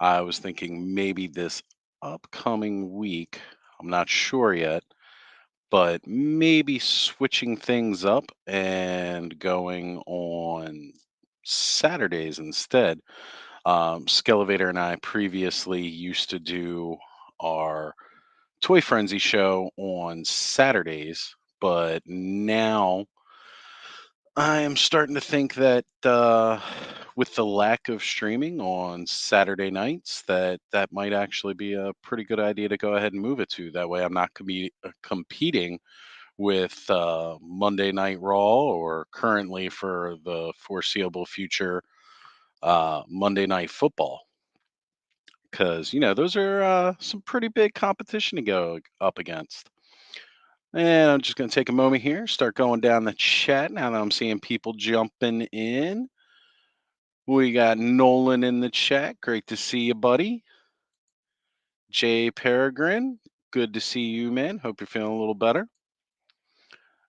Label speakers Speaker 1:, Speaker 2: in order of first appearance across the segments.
Speaker 1: I was thinking maybe this upcoming week, I'm not sure yet, but maybe switching things up and going on Saturdays instead. Skelevator and I previously used to do our Toy Frenzy show on Saturdays, but now I am starting to think that with the lack of streaming on Saturday nights, that might actually be a pretty good idea to go ahead and move it to. That way, I'm not competing with Monday Night Raw or currently for the foreseeable future Monday Night Football, because those are some pretty big competition to go up against. And I'm just going to take a moment here, start going down the chat now that I'm seeing people jumping in. We got Nolan in the chat. Great to see you, buddy. Jay Peregrine. Good to see you, man. Hope you're feeling a little better.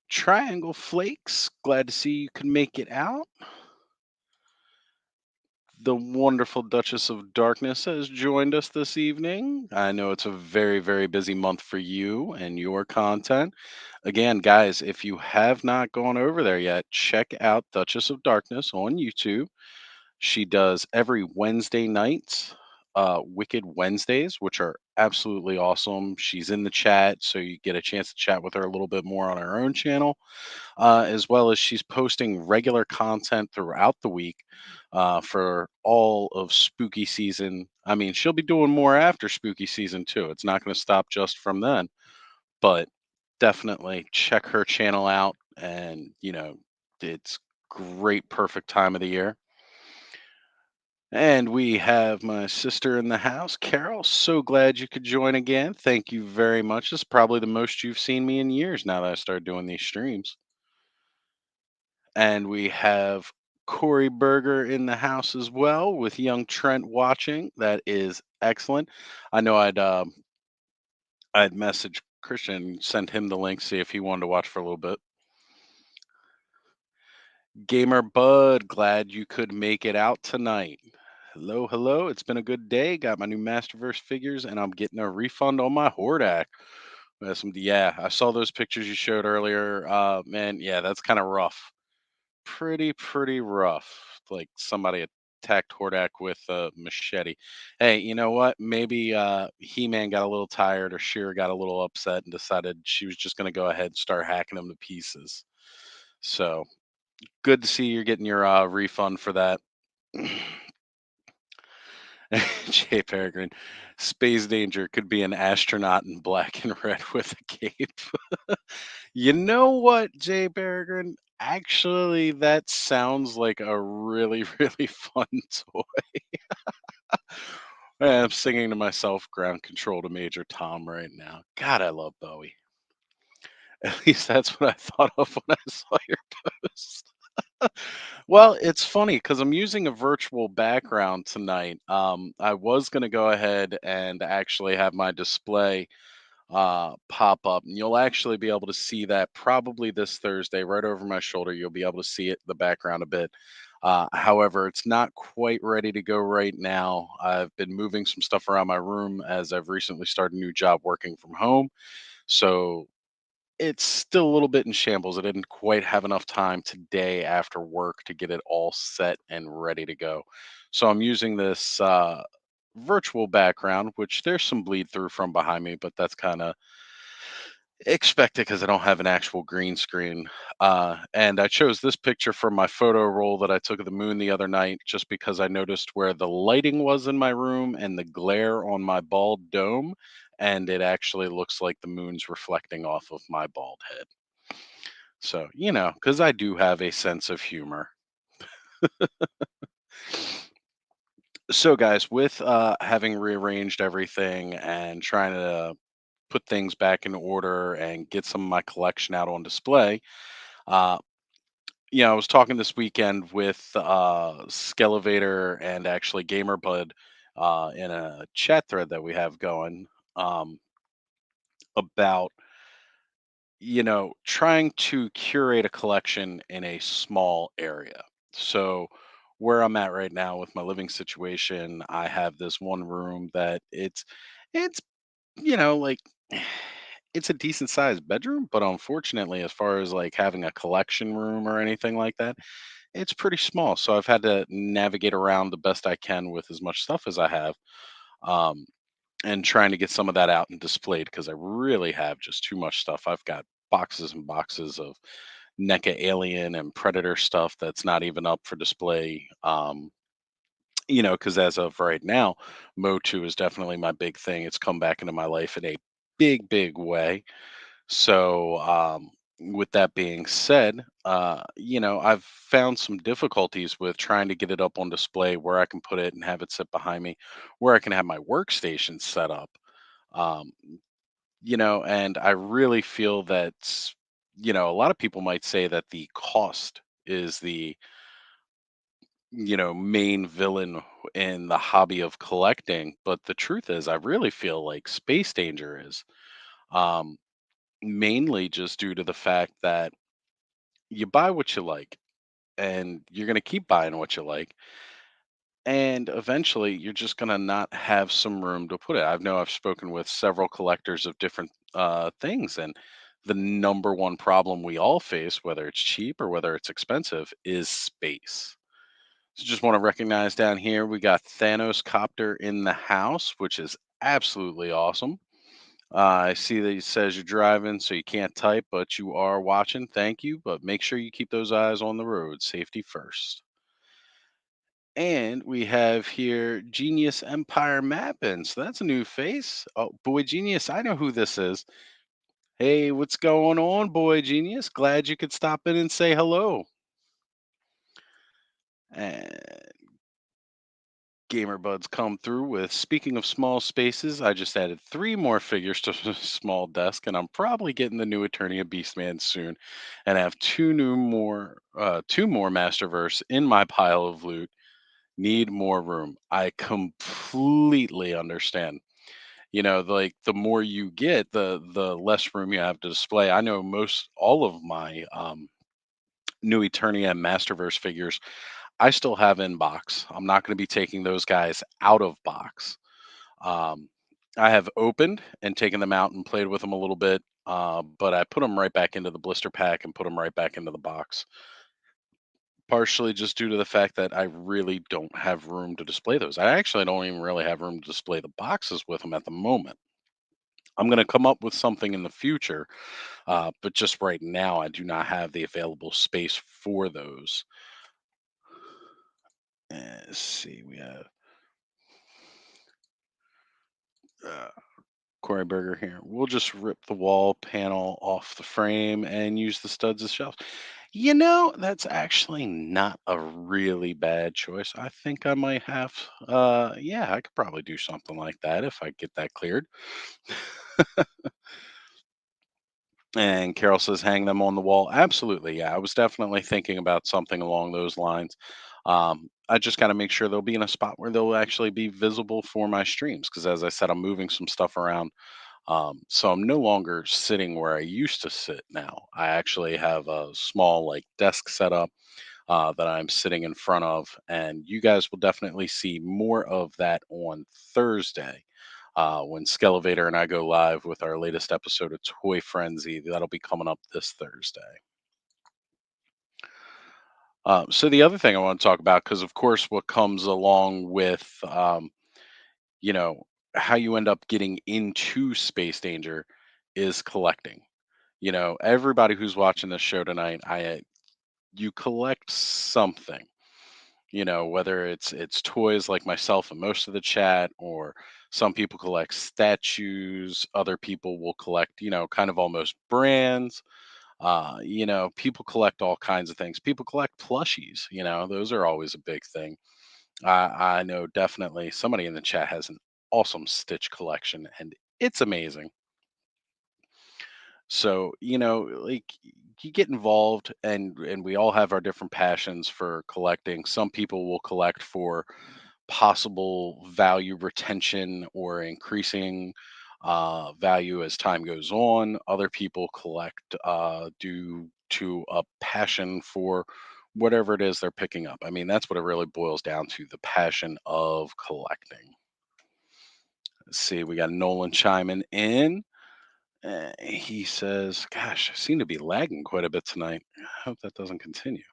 Speaker 1: Triangle Flakes. Glad to see you can make it out. The wonderful Duchess of Darkness has joined us this evening. I know it's a very, very busy month for you and your content. Again, guys, if you have not gone over there yet, check out Duchess of Darkness on YouTube. She does every Wednesday nights, Wicked Wednesdays, which are absolutely awesome. She's in the chat, so you get a chance to chat with her a little bit more on her own channel, as well as she's posting regular content throughout the week for all of spooky season. I mean, she'll be doing more after spooky season too. It's not going to stop just from then, but definitely check her channel out. And, it's great, perfect time of the year. And we have my sister in the house, Carol. So glad you could join again. Thank you very much. This is probably the most you've seen me in years now that I started doing these streams. And we have Corey Berger in the house as well with young Trent watching. That is excellent. I know I'd message Christian, send him the link, see if he wanted to watch for a little bit. Gamer Bud, glad you could make it out tonight. Hello, hello. It's been a good day. Got my new Masterverse figures, and I'm getting a refund on my Hordak. Yeah, I saw those pictures you showed earlier. Man, yeah, that's kind of rough. Pretty rough. Like somebody attacked Hordak with a machete. Hey, you know what? Maybe He-Man got a little tired, or Sheer got a little upset and decided she was just going to go ahead and start hacking him to pieces. So good to see you're getting your refund for that. Jay Peregrine. Space Danger could be an astronaut in black and red with a cape. You know what, Jay Peregrine? Actually, that sounds like a really, really fun toy. I'm singing to myself ground control to Major Tom right now. God, I love Bowie. At least that's what I thought of when I saw your post. Well, it's funny because I'm using a virtual background tonight. I was going to go ahead and actually have my display pop up, and you'll actually be able to see that probably this Thursday, right over my shoulder. You'll be able to see it, the background a bit. However, it's not quite ready to go right now. I've been moving some stuff around my room as I've recently started a new job working from home. So it's still a little bit in shambles. I didn't quite have enough time today after work to get it all set and ready to go. So I'm using this virtual background, which there's some bleed through from behind me, but that's kind of expected because I don't have an actual green screen. And I chose this picture for my photo roll that I took of the moon the other night just because I noticed where the lighting was in my room and the glare on my bald dome. And it actually looks like the moon's reflecting off of my bald head. So, because I do have a sense of humor. So, guys, with having rearranged everything and trying to put things back in order and get some of my collection out on display, uh, I was talking this weekend with Skelevator and actually GamerBud in a chat thread that we have going um, about, trying to curate a collection in a small area. So where I'm at right now with my living situation, I have this one room that it's like it's a decent sized bedroom, but unfortunately, as far as like having a collection room or anything like that, it's pretty small. So I've had to navigate around the best I can with as much stuff as I have. Um, and trying to get some of that out and displayed because I really have just too much stuff. I've got boxes and boxes of NECA Alien and Predator stuff that's not even up for display. Because as of right now, Motu is definitely my big thing. It's come back into my life in a big, big way. So, with that being said, I've found some difficulties with trying to get it up on display where I can put it and have it sit behind me, where I can have my workstation set up. Um, and I really feel that, a lot of people might say that the cost is the, main villain in the hobby of collecting. But the truth is, I really feel like Space Danger is. Um, Mainly just due to the fact that you buy what you like and you're going to keep buying what you like, and eventually you're just going to not have some room to put it. I've spoken with several collectors of different things, and the number one problem we all face, whether it's cheap or whether it's expensive, is space. So just want to recognize down here we got Thanos Copter in the house, which is absolutely awesome. I see that it says you're driving, so you can't type, but you are watching. Thank you. But make sure you keep those eyes on the road. Safety first. And we have here Genius Empire Mapping. So that's a new face. Oh, Boy Genius, I know who this is. Hey, what's going on, Boy Genius? Glad you could stop in and say hello. And Gamer Buds come through with speaking of small spaces, I just added three more figures to the small desk, and I'm probably getting the new Eternia Beastman soon. And I have two more Masterverse in my pile of loot. Need more room. I completely understand. Like the more you get, the less room you have to display. I know most all of my new Eternia and Masterverse figures I still have in box. I'm not going to be taking those guys out of box. Um, I have opened and taken them out and played with them a little bit, but I put them right back into the blister pack and put them right back into the box. Partially just due to the fact that I really don't have room to display those. I actually don't even really have room to display the boxes with them at the moment. I'm going to come up with something in the future, but just right now, I do not have the available space for those. Let's see, we have uh, Corey Burger here. We'll just rip the wall panel off the frame and use the studs as shelves. That's actually not a really bad choice. I think I might have, yeah, I could probably do something like that if I get that cleared. And Carol says, hang them on the wall. Absolutely. Yeah, I was definitely thinking about something along those lines. I just got to make sure they'll be in a spot where they'll actually be visible for my streams. Because as I said, I'm moving some stuff around. So I'm no longer sitting where I used to sit now. I actually have a small like desk set up that I'm sitting in front of, and you guys will definitely see more of that on Thursday when Skelevator and I go live with our latest episode of Toy Frenzy. That'll be coming up this Thursday. So the other thing I want to talk about, because of course, what comes along with you know how you end up getting into Space Danger is collecting. Everybody who's watching this show tonight, you collect something. Whether it's toys like myself and most of the chat, or some people collect statues, other people will collect, kind of almost brands. People collect all kinds of things. People collect plushies, those are always a big thing. I know definitely somebody in the chat has an awesome Stitch collection, and it's amazing. So, like you get involved, and we all have our different passions for collecting. Some people will collect for possible value retention or increasing value as time goes on. Other people collect due to a passion for whatever it is they're picking up. I mean, that's what it really boils down to, the passion of collecting. Let's see, we got Nolan chiming in. He says, "Gosh, I seem to be lagging quite a bit tonight. I hope that doesn't continue."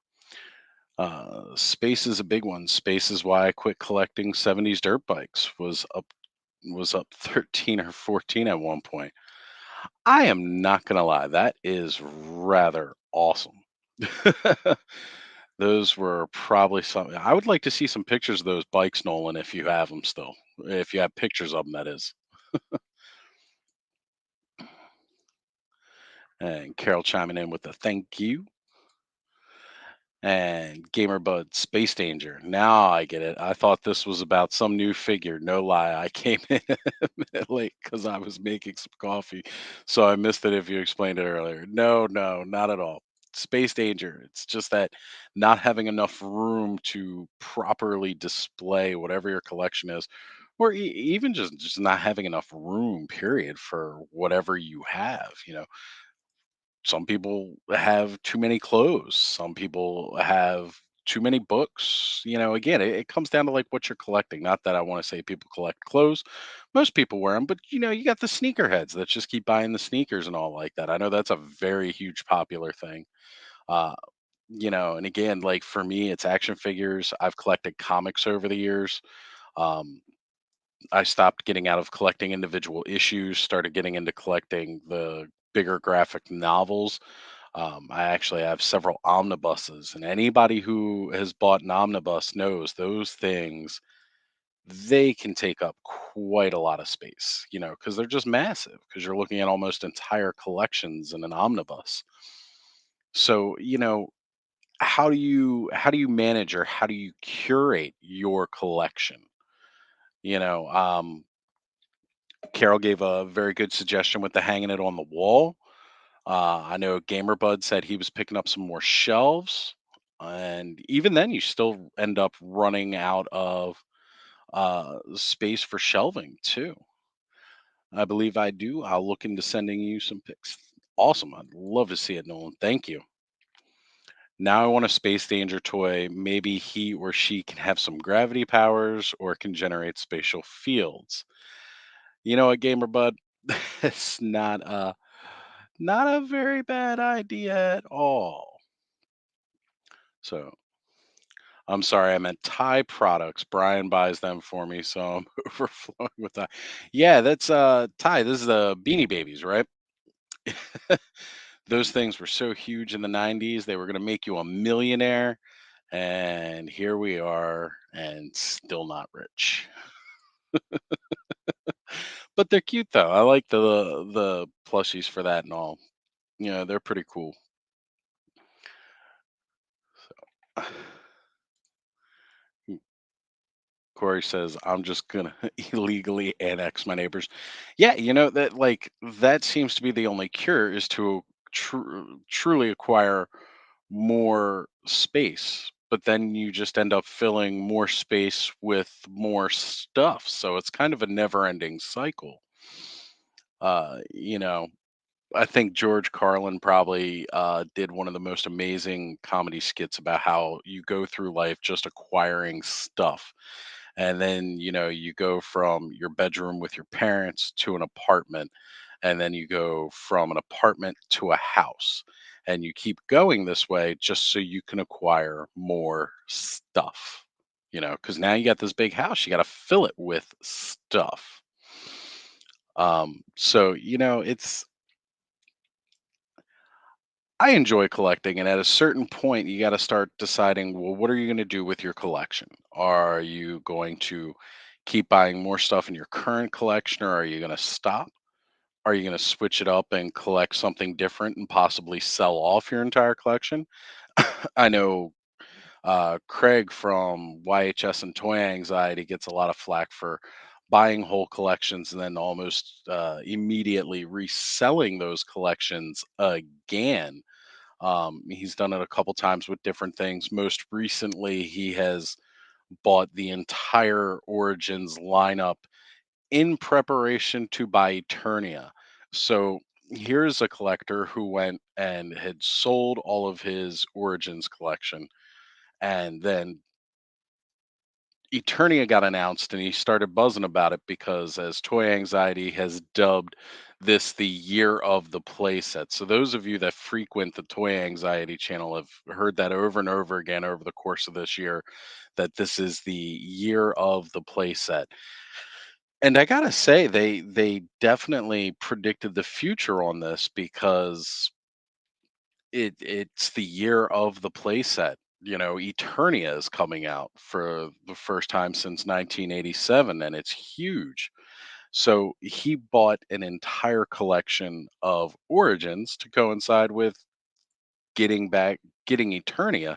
Speaker 1: Space is a big one. Space is why I quit collecting 70s dirt bikes. Was up 13 or 14 at one point. I am not gonna lie, that is rather awesome. Those were probably something I would like to see some pictures of those bikes, Nolan, if you have them still. If you have pictures of them, that is. And Carol chiming in with a thank you. And Gamerbud Space Danger. Now I get it. I thought this was about some new figure. No lie. I came in a minute late because I was making some coffee. So I missed it if you explained it earlier. No, no, not at all. Space Danger. It's just that not having enough room to properly display whatever your collection is, or even just not having enough room, period, for whatever you have. Some people have too many clothes. Some people have too many books. Again, it comes down to like what you're collecting. Not that I want to say people collect clothes. Most people wear them, but you got the sneakerheads that just keep buying the sneakers and all like that. I know that's a very huge popular thing. Uh, and again, like for me, it's action figures. I've collected comics over the years. Um, I stopped getting out of collecting individual issues, started getting into collecting the bigger graphic novels. I actually have several omnibuses, and anybody who has bought an omnibus knows those things, they can take up quite a lot of space, because they're just massive, because you're looking at almost entire collections in an omnibus. So, how do you manage or how do you curate your collection? You know, um, Carol gave a very good suggestion with the hanging it on the wall. I know Gamerbud said he was picking up some more shelves, and even then, you still end up running out of space for shelving too. I believe I do. I'll look into sending you some pics. Awesome. I'd love to see it, Nolan. Thank you. Now I want a Space Danger toy. Maybe he or she can have some gravity powers or can generate spatial fields. You know what, Gamerbud? It's not a very bad idea at all. So I'm sorry, I meant Thai products. Brian buys them for me, so I'm overflowing with that. Yeah, that's Thai. This is the Beanie Babies, right? Those things were so huge in the 90s. They were going to make you a millionaire, and here we are and still not rich. But they're cute though. I like the plushies for that and all. They're pretty cool. Corey says, "I'm just gonna illegally annex my neighbors." Yeah, that seems to be the only cure is to truly acquire more space. But then you just end up filling more space with more stuff. So it's kind of a never-ending cycle. Uh, you know, I think George Carlin probably did one of the most amazing comedy skits about how you go through life just acquiring stuff, and then you go from your bedroom with your parents to an apartment, and then you go from an apartment to a house, and you keep going this way just so you can acquire more stuff. Because now you got this big house, you got to fill it with stuff. So I enjoy collecting, and at a certain point, you got to start deciding, well, what are you going to do with your collection? Are you going to keep buying more stuff in your current collection, or are you going to stop? Are you going to switch it up and collect something different and possibly sell off your entire collection? I know Craig from YHS and Toy Anxiety gets a lot of flack for buying whole collections and then almost immediately reselling those collections again. He's done it a couple times with different things. Most recently, he has bought the entire Origins lineup in preparation to buy Eternia. So here's a collector who went and had sold all of his Origins collection. And then Eternia got announced and he started buzzing about it because as Toy Anxiety has dubbed this the year of the playset. So those of you that frequent the Toy Anxiety channel have heard that over and over again over the course of this year that this is the year of the playset. And I got to say they definitely predicted the future on this because it's the year of the playset. You know, Eternia is coming out for the first time since 1987, and it's huge. So he bought an entire collection of Origins to coincide with getting Eternia,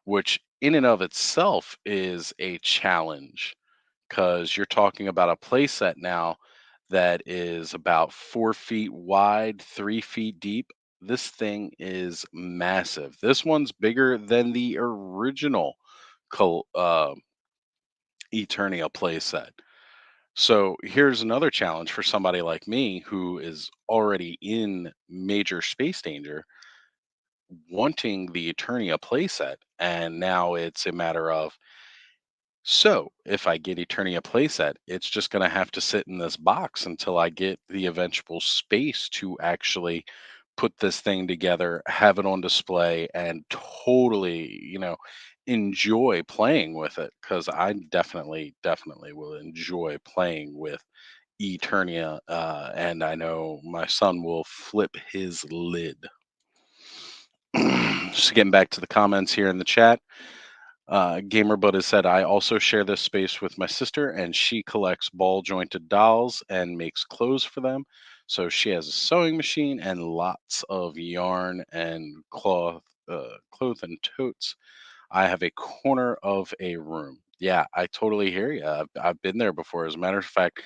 Speaker 1: which in and of itself is a challenge because you're talking about a playset now that is about 4 feet wide, 3 feet deep. This thing is massive. This one's bigger than the original Col- uh, Eternia playset. So here's another challenge for somebody like me who is already in major space danger, wanting the Eternia playset. And now it's a matter of, so, if I get Eternia playset, it's just going to have to sit in this box until I get the eventual space to actually put this thing together, have it on display, and totally, enjoy playing with it. Because I definitely will enjoy playing with Eternia. And I know my son will flip his lid. Just getting back to the comments here in the chat. Gamerbud has said, I also share this space with my sister, and she collects ball jointed dolls and makes clothes for them. So she has a sewing machine and lots of yarn and cloth and totes. I have a corner of a room. Yeah, I totally hear you. I've been there before. As a matter of fact,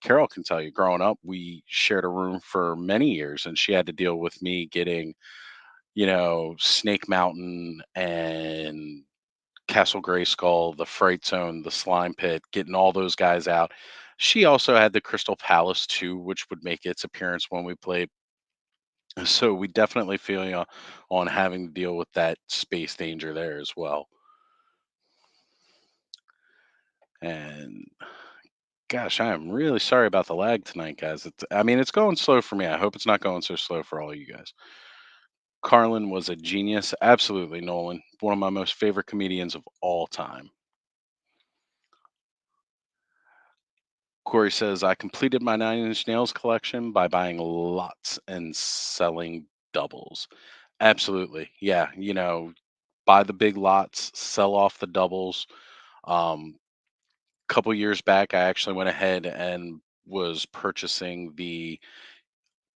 Speaker 1: Carol can tell you, growing up, we shared a room for many years, and she had to deal with me getting, Snake Mountain and Castle Grayskull, the Fright Zone, the Slime Pit, getting all those guys out. She also had the Crystal Palace too, which would make its appearance when we played. So we definitely feel you on having to deal with that space danger there as well. And gosh, I am really sorry about the lag tonight, guys. I mean, it's going slow for me. I hope it's not going so slow for all you guys. Carlin was a genius. Absolutely, Nolan. One of my most favorite comedians of all time. Corey says, I completed my Nine Inch Nails collection by buying lots and selling doubles. Absolutely. Yeah. Buy the big lots, sell off the doubles. Couple years back, I actually went ahead and was purchasing the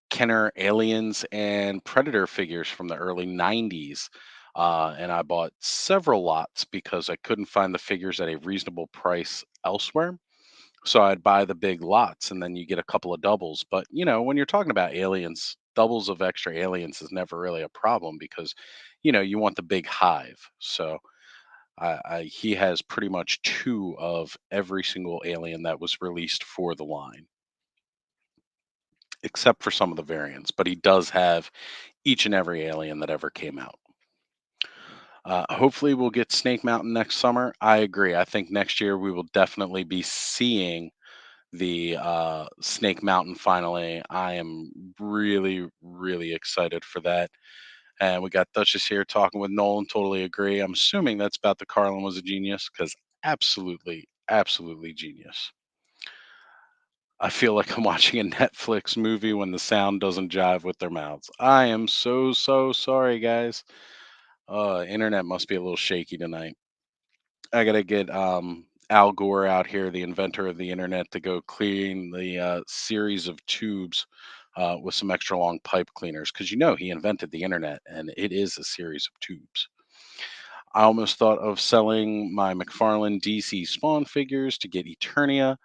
Speaker 1: Kenner Aliens and Predator figures from the early 90s. And I bought several lots because I couldn't find the figures at a reasonable price elsewhere. So I'd buy the big lots and then you get a couple of doubles. But, when you're talking about aliens, doubles of extra aliens is never really a problem because, you want the big hive. So he has pretty much two of every single alien that was released for the line, except for some of the variants. But he does have each and every alien that ever came out. Hopefully, we'll get Snake Mountain next summer. I agree. I think next year we will definitely be seeing the Snake Mountain finally. I am really, really excited for that. And we got Duchess here talking with Nolan. Totally agree. I'm assuming that's about the Carlin was a genius because absolutely, absolutely genius. I feel like I'm watching a Netflix movie when the sound doesn't jive with their mouths. I am so, so sorry, guys. Internet must be a little shaky tonight. I gotta get Al Gore out here, the inventor of the internet, to go clean the series of tubes with some extra long pipe cleaners because he invented the internet and it is a series of tubes. I almost thought of selling my McFarlane DC Spawn figures to get Eternia,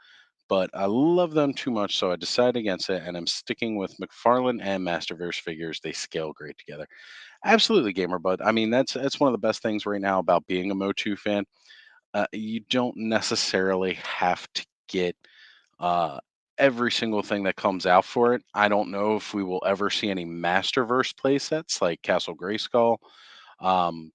Speaker 1: but I love them too much, so I decided against it, and I'm sticking with McFarlane and Masterverse figures. They scale great together. Absolutely, gamer bud. I mean, that's one of the best things right now about being a Motu fan. You don't necessarily have to get uh, every single thing that comes out for it. I don't know if we will ever see any Masterverse playsets like Castle Grayskull. Um,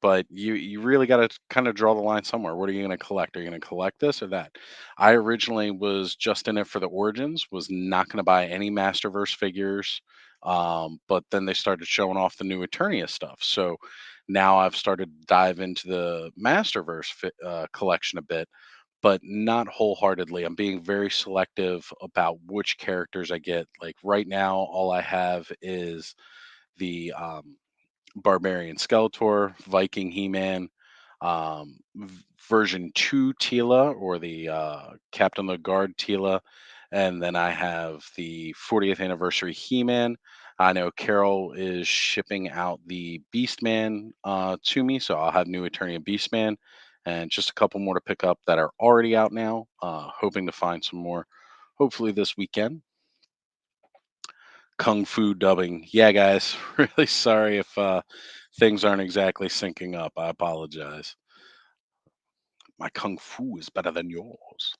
Speaker 1: but you really got to kind of draw the line somewhere. What are you going to collect? Are you going to collect this or that? I originally was just in it for the origins, was not going to buy any Masterverse figures. But then they started showing off the new Eternia stuff. So now I've started to dive into the Masterverse collection a bit, but not wholeheartedly. I'm being very selective about which characters I get. Like right now, all I have is the Barbarian Skeletor, Viking He-Man, version 2 Tila, or the Captain of the Guard Tila, and then I have the 40th anniversary He-Man. I know Carol is shipping out the Beastman to me, so I'll have New Eternia Beastman, and just a couple more to pick up that are already out now. Hoping to find some more, hopefully this weekend. Kung Fu dubbing. Yeah, guys, really sorry if things aren't exactly syncing up. I apologize. My Kung Fu is better than yours.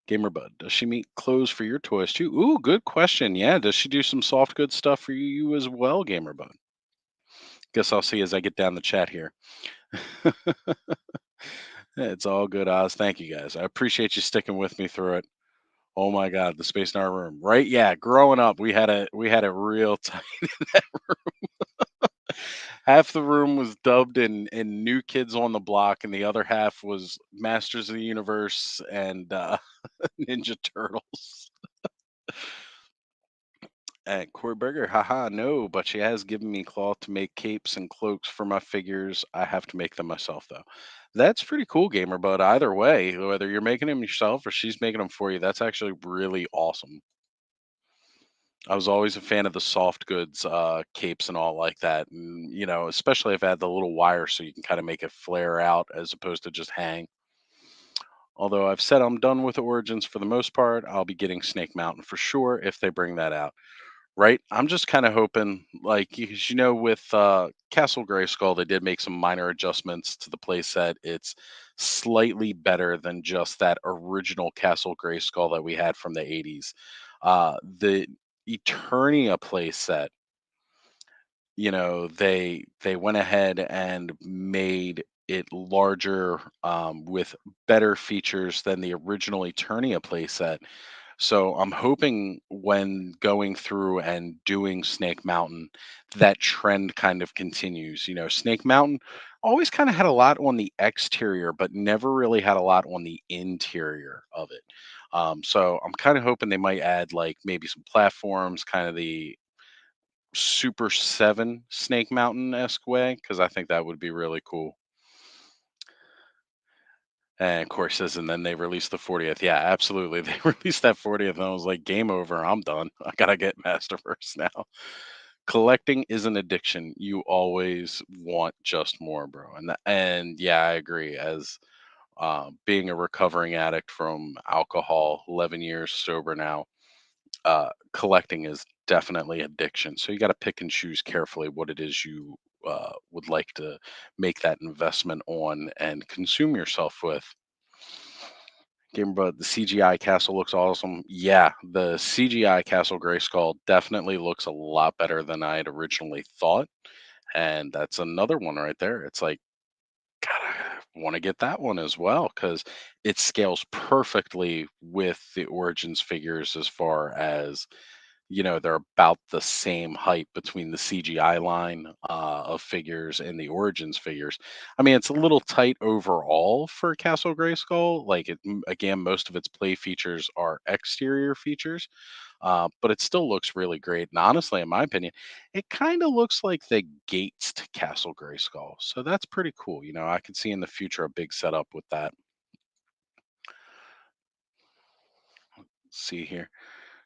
Speaker 1: Gamer Bud, does she make clothes for your toys too? Ooh, good question. Yeah, does she do some soft good stuff for you as well, Gamer Bud? Guess I'll see as I get down the chat here. It's all good, Oz. Thank you guys. I appreciate you sticking with me through it. Oh my God, the space in our room, right? Yeah, growing up, we had a real tight. Half the room was dubbed in New Kids on the Block, and the other half was Masters of the Universe and Ninja Turtles. And Corey Berger, haha, no, but she has given me cloth to make capes and cloaks for my figures. I have to make them myself though. That's pretty cool, gamer. But either way, whether you're making them yourself or she's making them for you, that's actually really awesome. I was always a fan of the soft goods, capes and all like that. And, especially if I had the little wire so you can kind of make it flare out as opposed to just hang. Although I've said I'm done with Origins for the most part, I'll be getting Snake Mountain for sure if they bring that out. Right? I'm just kind of hoping, like, with Castle Grayskull, they did make some minor adjustments to the play set. It's slightly better than just that original Castle Grayskull that we had from the 80s. The Eternia play set, they went ahead and made it larger, with better features than the original Eternia playset. So I'm hoping when going through and doing Snake Mountain, that trend kind of continues. Snake Mountain always kind of had a lot on the exterior, but never really had a lot on the interior of it. So I'm kind of hoping they might add like maybe some platforms, kind of the Super 7 Snake Mountain esque way, because I think that would be really cool. And of course, says, and then they released the 40th. Yeah, absolutely. They released that 40th, and I was like, game over. I'm done. I gotta get Masterverse now. Collecting is an addiction. You always want just more, bro. And yeah, I agree. As being a recovering addict from alcohol, 11 years sober now, collecting is definitely addiction. So you got to pick and choose carefully what it is you would like to make that investment on and consume yourself with. Gamer, but the CGI castle looks awesome. Yeah, the CGI Castle Grayskull definitely looks a lot better than I had originally thought. And that's another one right there. It's like, God, I want to get that one as well because it scales perfectly with the Origins figures as far as they're about the same height between the CGI line of figures and the Origins figures. I mean, it's a little tight overall for Castle Grayskull. Like, again, most of its play features are exterior features, but it still looks really great. And honestly, in my opinion, it kind of looks like the gates to Castle Grayskull. So that's pretty cool. I could see in the future a big setup with that. See here.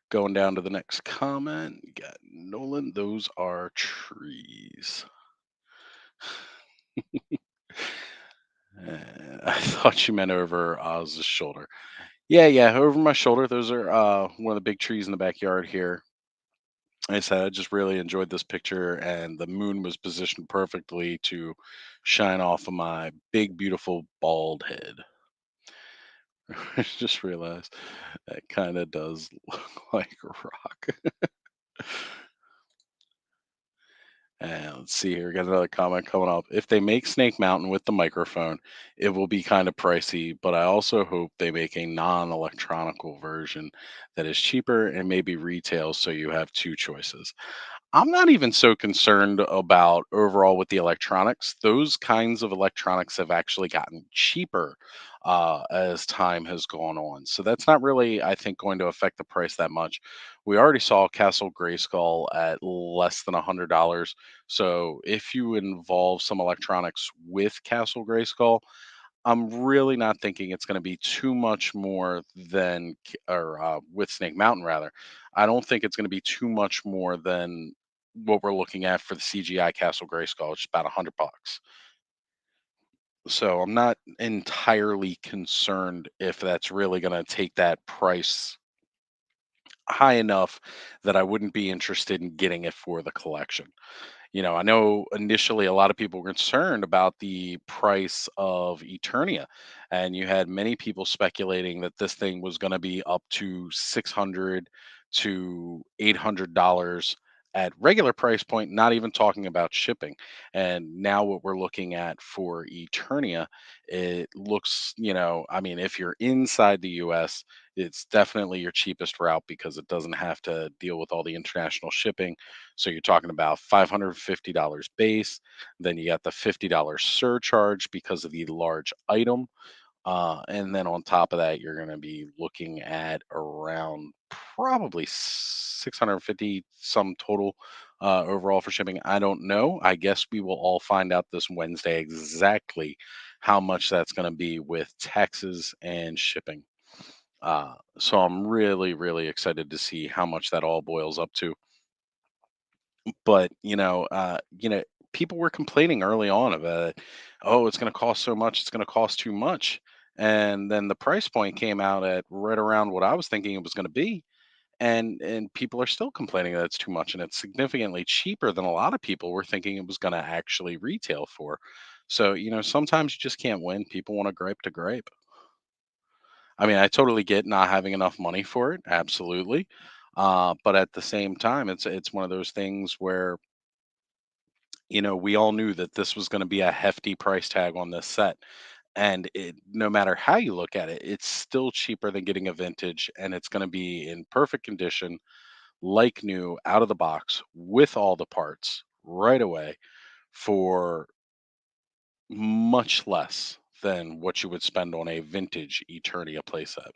Speaker 1: Going down to the next comment, you got Nolan. Those are trees. I thought you meant over Oz's shoulder. Yeah, yeah, over my shoulder. Those are one of the big trees in the backyard here. Like I said, I just really enjoyed this picture, and the moon was positioned perfectly to shine off of my big, beautiful bald head. I just realized that kind of does look like a rock. And let's see here. Got another comment coming up. If they make Snake Mountain with the microphone, it will be kind of pricey, but I also hope they make a non electronical version that is cheaper and maybe retail so you have two choices. I'm not even so concerned about overall with the electronics. Those kinds of electronics have actually gotten cheaper as time has gone on. So that's not really, I think, going to affect the price that much. We already saw Castle Grayskull at less than $100. So if you involve some electronics with Castle Grayskull, I'm really not thinking it's going to be too much more than, or with Snake Mountain rather. I don't think it's going to be too much more than what we're looking at for the CGI Castle Grayskull. It's about $100. So I'm not entirely concerned if that's really going to take that price high enough that I wouldn't be interested in getting it for the collection. I know initially a lot of people were concerned about the price of Eternia, and you had many people speculating that this thing was going to be up to 600 to $800 at regular price point, not even talking about shipping. And now what we're looking at for Eternia, it looks, I mean, if you're inside the US, it's definitely your cheapest route because it doesn't have to deal with all the international shipping. So you're talking about $550 base. Then you got the $50 surcharge because of the large item. And then on top of that, you're going to be looking at around probably 650 some total overall for shipping. I don't know. I guess we will all find out this Wednesday exactly how much that's going to be with taxes and shipping. So I'm really, really excited to see how much that all boils up to. But people were complaining early on about it. Oh, it's going to cost so much. It's going to cost too much. And then the price point came out at right around what I was thinking it was going to be, and people are still complaining that it's too much, and it's significantly cheaper than a lot of people were thinking it was going to actually retail for. So sometimes you just can't win. People want to gripe to gripe. I mean, I totally get not having enough money for it, absolutely. But at the same time, it's one of those things where we all knew that this was going to be a hefty price tag on this set. And no matter how you look at it, it's still cheaper than getting a vintage, and it's going to be in perfect condition, like new, out of the box, with all the parts right away for much less than what you would spend on a vintage Eternia playset.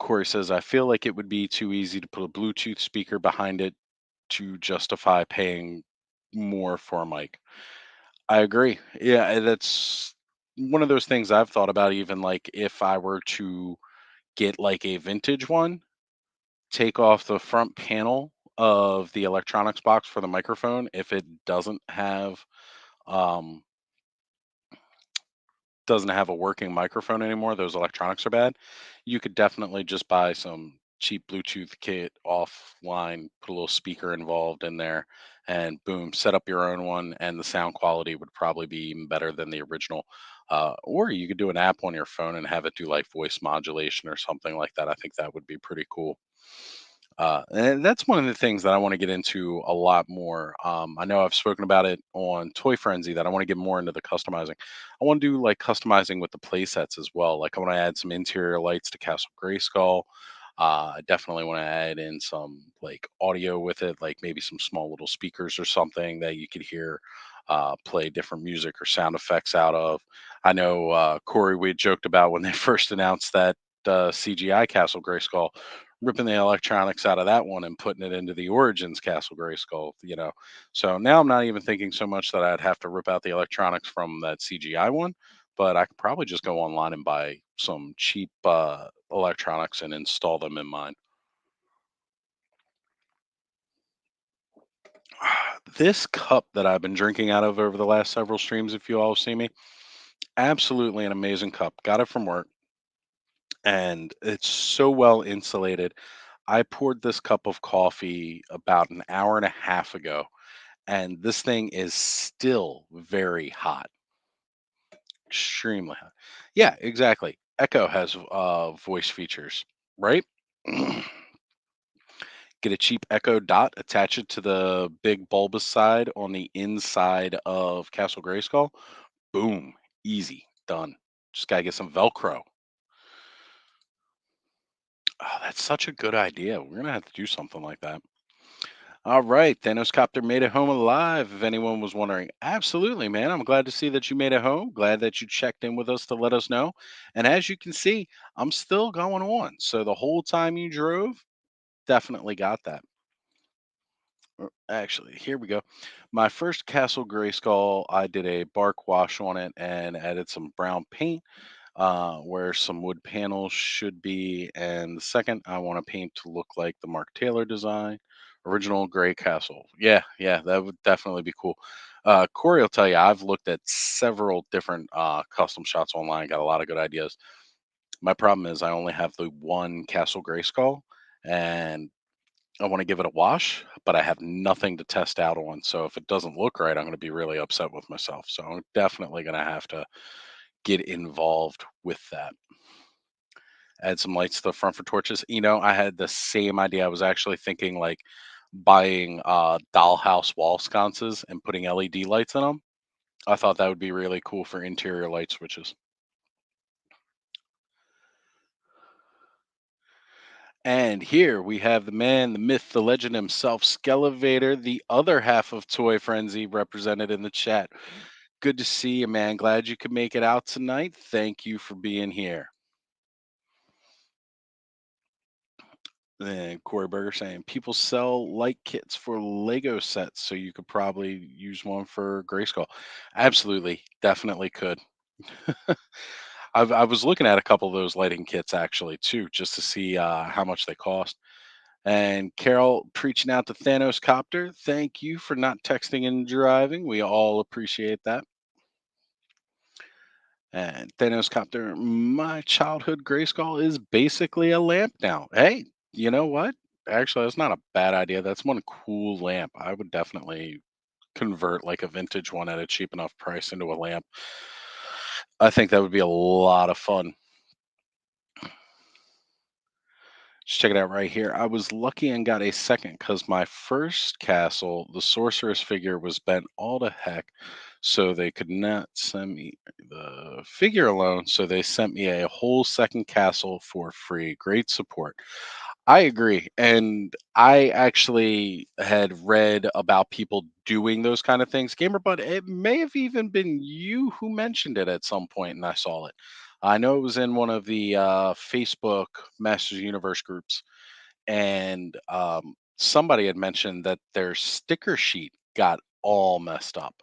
Speaker 1: Corey says, I feel like it would be too easy to put a Bluetooth speaker behind it to justify paying more for a mic. I agree. Yeah, that's one of those things I've thought about, even like if I were to get like a vintage one, take off the front panel of the electronics box for the microphone if it um doesn't have a working microphone anymore, those electronics are bad. You could definitely just buy some cheap Bluetooth kit offline, put a little speaker involved in there, and boom, set up your own one. And the sound quality would probably be even better than the original. Or you could do an app on your phone and have it do like voice modulation or something like that. I think that would be pretty cool. And that's one of the things that I want to get into a lot more. I know I've spoken about it on Toy Frenzy that I want to get more into the customizing. I want to do like customizing with the play sets as well. Like I want to add some interior lights to Castle Grayskull. I definitely want to add in some like audio with it, like maybe some small little speakers or something that you could hear play different music or sound effects out of. I know Corey, we had joked about when they first announced that CGI Castle Grayskull, ripping the electronics out of that one and putting it into the Origins Castle Grayskull. So now I'm not even thinking so much that I'd have to rip out the electronics from that CGI one, but I could probably just go online and buy some cheap electronics and install them in mine. This cup that I've been drinking out of over the last several streams, if you all see me, absolutely an amazing cup. Got it from work, and it's so well insulated. I poured this cup of coffee about an hour and a half ago, and this thing is still very hot, extremely hot. Yeah, exactly. Echo has voice features, right? Get a cheap Echo Dot, attach it to the big bulbous side on the inside of Castle Grayskull. Boom, easy, done. Just gotta get some Velcro. Oh, that's such a good idea. We're gonna have to do something like that. All right, Thanos Copter made it home alive. If anyone was wondering, absolutely, man. I'm glad to see that you made it home. Glad that you checked in with us to let us know. And as you can see, I'm still going on. So the whole time you drove, definitely got that. Actually, here we go. My first Castle Grayskull, I did a bark wash on it and added some brown paint where some wood panels should be. And the second, I want to paint to look like the Mark Taylor design, original gray castle. Yeah, yeah, that would definitely be cool. Corey will tell you, I've looked at several different custom shots online, got a lot of good ideas. My problem is I only have the one Castle Grayskull, and I want to give it a wash, but I have nothing to test out on. So if it doesn't look right, I'm going to be really upset with myself. So I'm definitely going to have to get involved with that. Add some lights to the front for torches. I had the same idea. I was actually thinking like buying dollhouse wall sconces and putting LED lights in them. I thought that would be really cool for interior light switches. And here we have the man, the myth, the legend himself, Skelevator, the other half of Toy Frenzy, represented in the chat. Good to see you, man. Glad you could make it out tonight. Thank you for being here. And Corey Berger saying people sell light kits for Lego sets, so you could probably use one for Grayskull. Absolutely, definitely could. I was looking at a couple of those lighting kits actually too, just to see how much they cost. And Carol preaching out to Thanos Copter. Thank you for not texting and driving. We all appreciate that. And Thanos Copter, my childhood Grayskull is basically a lamp now. Hey, you know what? Actually, that's not a bad idea. That's one cool lamp. I would definitely convert like a vintage one at a cheap enough price into a lamp. I think that would be a lot of fun. Just check it out right here. I was lucky and got a second because my first castle, the sorceress figure, was bent all to heck. So they could not send me the figure alone. So they sent me a whole second castle for free. Great support. I agree. And I actually had read about people doing those kind of things. Gamer, but it may have even been you who mentioned it at some point, and I saw it. I know it was in one of the Facebook Masters Universe groups, and somebody had mentioned that their sticker sheet got all messed up.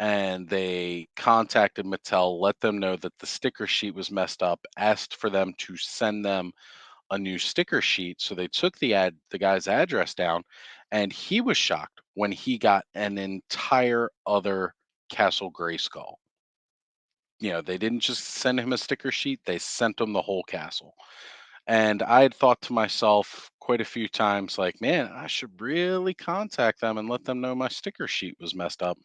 Speaker 1: And they contacted Mattel, let them know that the sticker sheet was messed up, asked for them to send them a new sticker sheet. So they took the guy's address down, and he was shocked when he got an entire other Castle Grayskull. They didn't just send him a sticker sheet, they sent him the whole castle. And I had thought to myself quite a few times, like, man, I should really contact them and let them know my sticker sheet was messed up.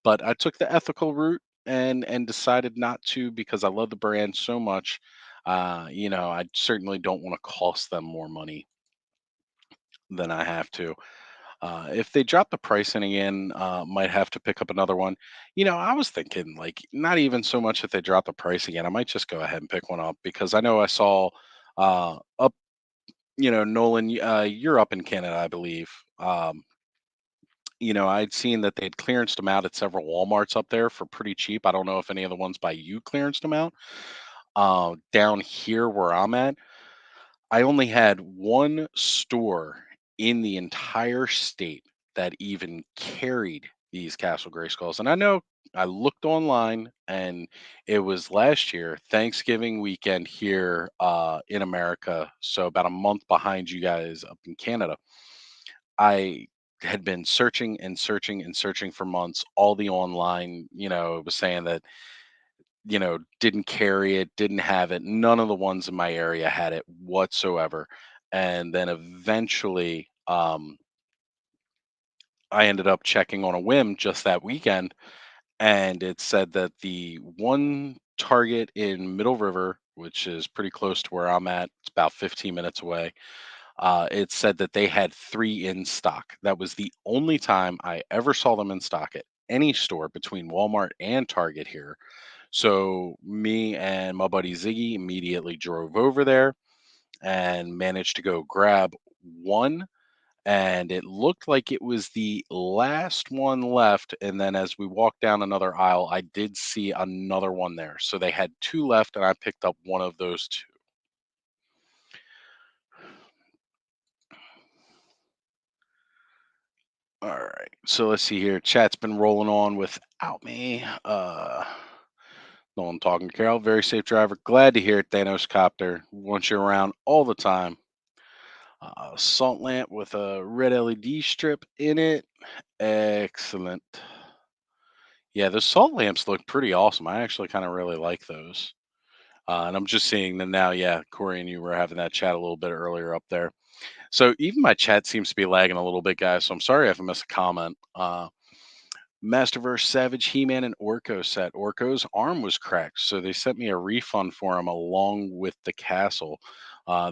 Speaker 1: But I took the ethical route and decided not to because I love the brand so much. I certainly don't want to cost them more money than I have to. If they drop the pricing again, might have to pick up another one. I was thinking like not even so much if they drop the price again. I might just go ahead and pick one up because I know I saw up. Nolan, you're up in Canada, I believe. I'd seen that they'd clearanced them out at several Walmarts up there for pretty cheap. I don't know if any of the ones by you clearanced them out. Down here where I'm at, I only had one store in the entire state that even carried these Castle Grayskulls. And I know I looked online and it was last year, Thanksgiving weekend here in America. So about a month behind you guys up in Canada. I had been searching and searching and searching for months. All the online, it was saying that, didn't carry it, didn't have it. None of the ones in my area had it whatsoever. And then eventually, I ended up checking on a whim just that weekend, and it said that the one Target in Middle River, which is pretty close to where I'm at, it's about 15 minutes away. It said that they had three in stock. That was the only time I ever saw them in stock at any store between Walmart and Target here. So me and my buddy Ziggy immediately drove over there and managed to go grab one, and it looked like it was the last one left. And then as we walked down another aisle, I did see another one there. So they had two left, and I picked up one of those two. All right. So let's see here. Chat's been rolling on without me. No one talking, Carol. Very safe driver. Glad to hear it, Thanos Copter. Want you around all the time. Salt lamp with a red LED strip in it. Excellent. Yeah, the salt lamps look pretty awesome. I actually kind of really like those. And I'm just seeing them now. Yeah, Corey and you were having that chat a little bit earlier up there. So even my chat seems to be lagging a little bit, guys. So I'm sorry if I missed a comment. Masterverse Savage He-Man and Orko set. Orko's arm was cracked, so they sent me a refund for him along with the castle.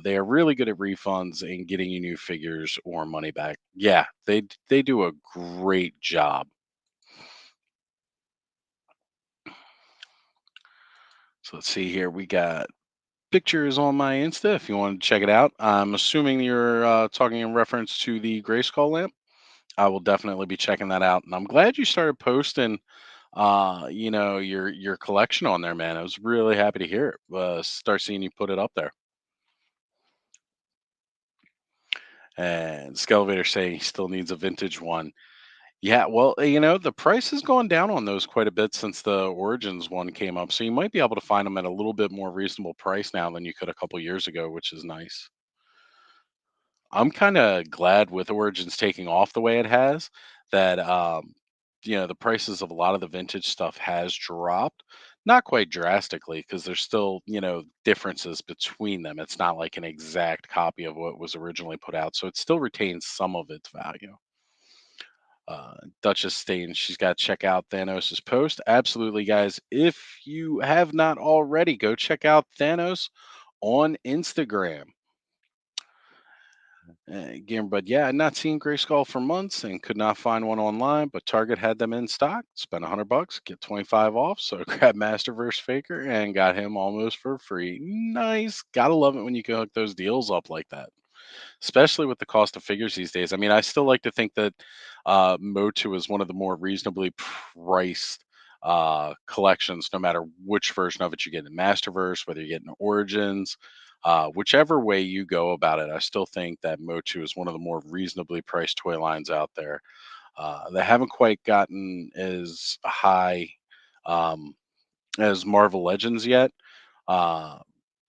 Speaker 1: They are really good at refunds and getting you new figures or money back. Yeah, they do a great job. So let's see here. We got pictures on my Insta if you want to check it out. I'm assuming you're talking in reference to the Grayskull lamp. I will definitely be checking that out, and I'm glad you started posting your collection on there, man. I was really happy to hear it. Start seeing you put it up there. And Skelevator saying he still needs a vintage one. Yeah, well, the price has gone down on those quite a bit since the Origins one came up. So you might be able to find them at a little bit more reasonable price now than you could a couple years ago, which is nice. I'm kind of glad with Origins taking off the way it has that the prices of a lot of the vintage stuff has dropped. Not quite drastically because there's still, differences between them. It's not like an exact copy of what was originally put out, so it still retains some of its value. Duchess Stain, she's got to check out Thanos's post. Absolutely, guys. If you have not already, go check out Thanos on Instagram. Again, but yeah, I'd not seen Grayskull for months and could not find one online, but Target had them in stock. Spent $100, get 25 off. So I grabbed Masterverse Faker and got him almost for free. Nice. Gotta love it when you can hook those deals up like that, especially with the cost of figures these days. I mean, I still like to think that Motu is one of the more reasonably priced collections, no matter which version of it you get in Masterverse, whether you get in Origins, whichever way you go about it. I still think that Motu is one of the more reasonably priced toy lines out there. They haven't quite gotten as high um, as Marvel Legends yet. Uh,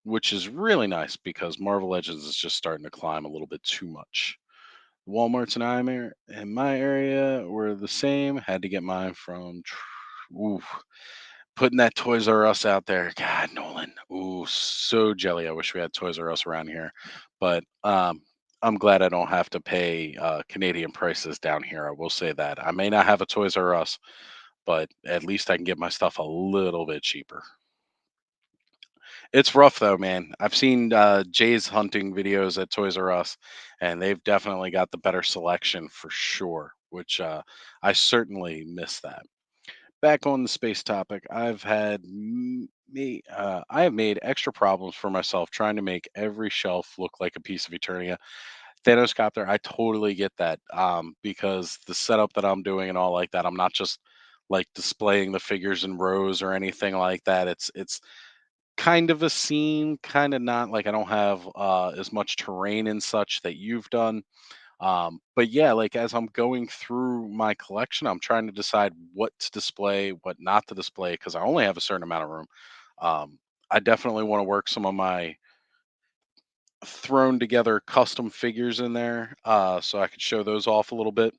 Speaker 1: which is really nice because Marvel Legends is just starting to climb a little bit too much. Walmarts in my area were the same. Had to get mine from. Oof, putting that Toys R Us out there. God, Nolan. Ooh, so jelly. I wish we had Toys R Us around here, but I'm glad I don't have to pay Canadian prices down here. I will say that I may not have a Toys R Us, but at least I can get my stuff a little bit cheaper. It's rough though, man. I've seen Jay's hunting videos at Toys R Us, and they've definitely got the better selection for sure. Which I certainly miss that. Back on the space topic, I have made extra problems for myself trying to make every shelf look like a piece of Eternia. Thanos Copter, I totally get that because the setup that I'm doing and all like that, I'm not just like displaying the figures in rows or anything like that. It's kind of a scene, kind of not. Like I don't have as much terrain and such that you've done. But yeah, like as I'm going through my collection, I'm trying to decide what to display, what not to display, because I only have a certain amount of room. Um, I definitely want to work some of my thrown together custom figures in there so I could show those off a little bit.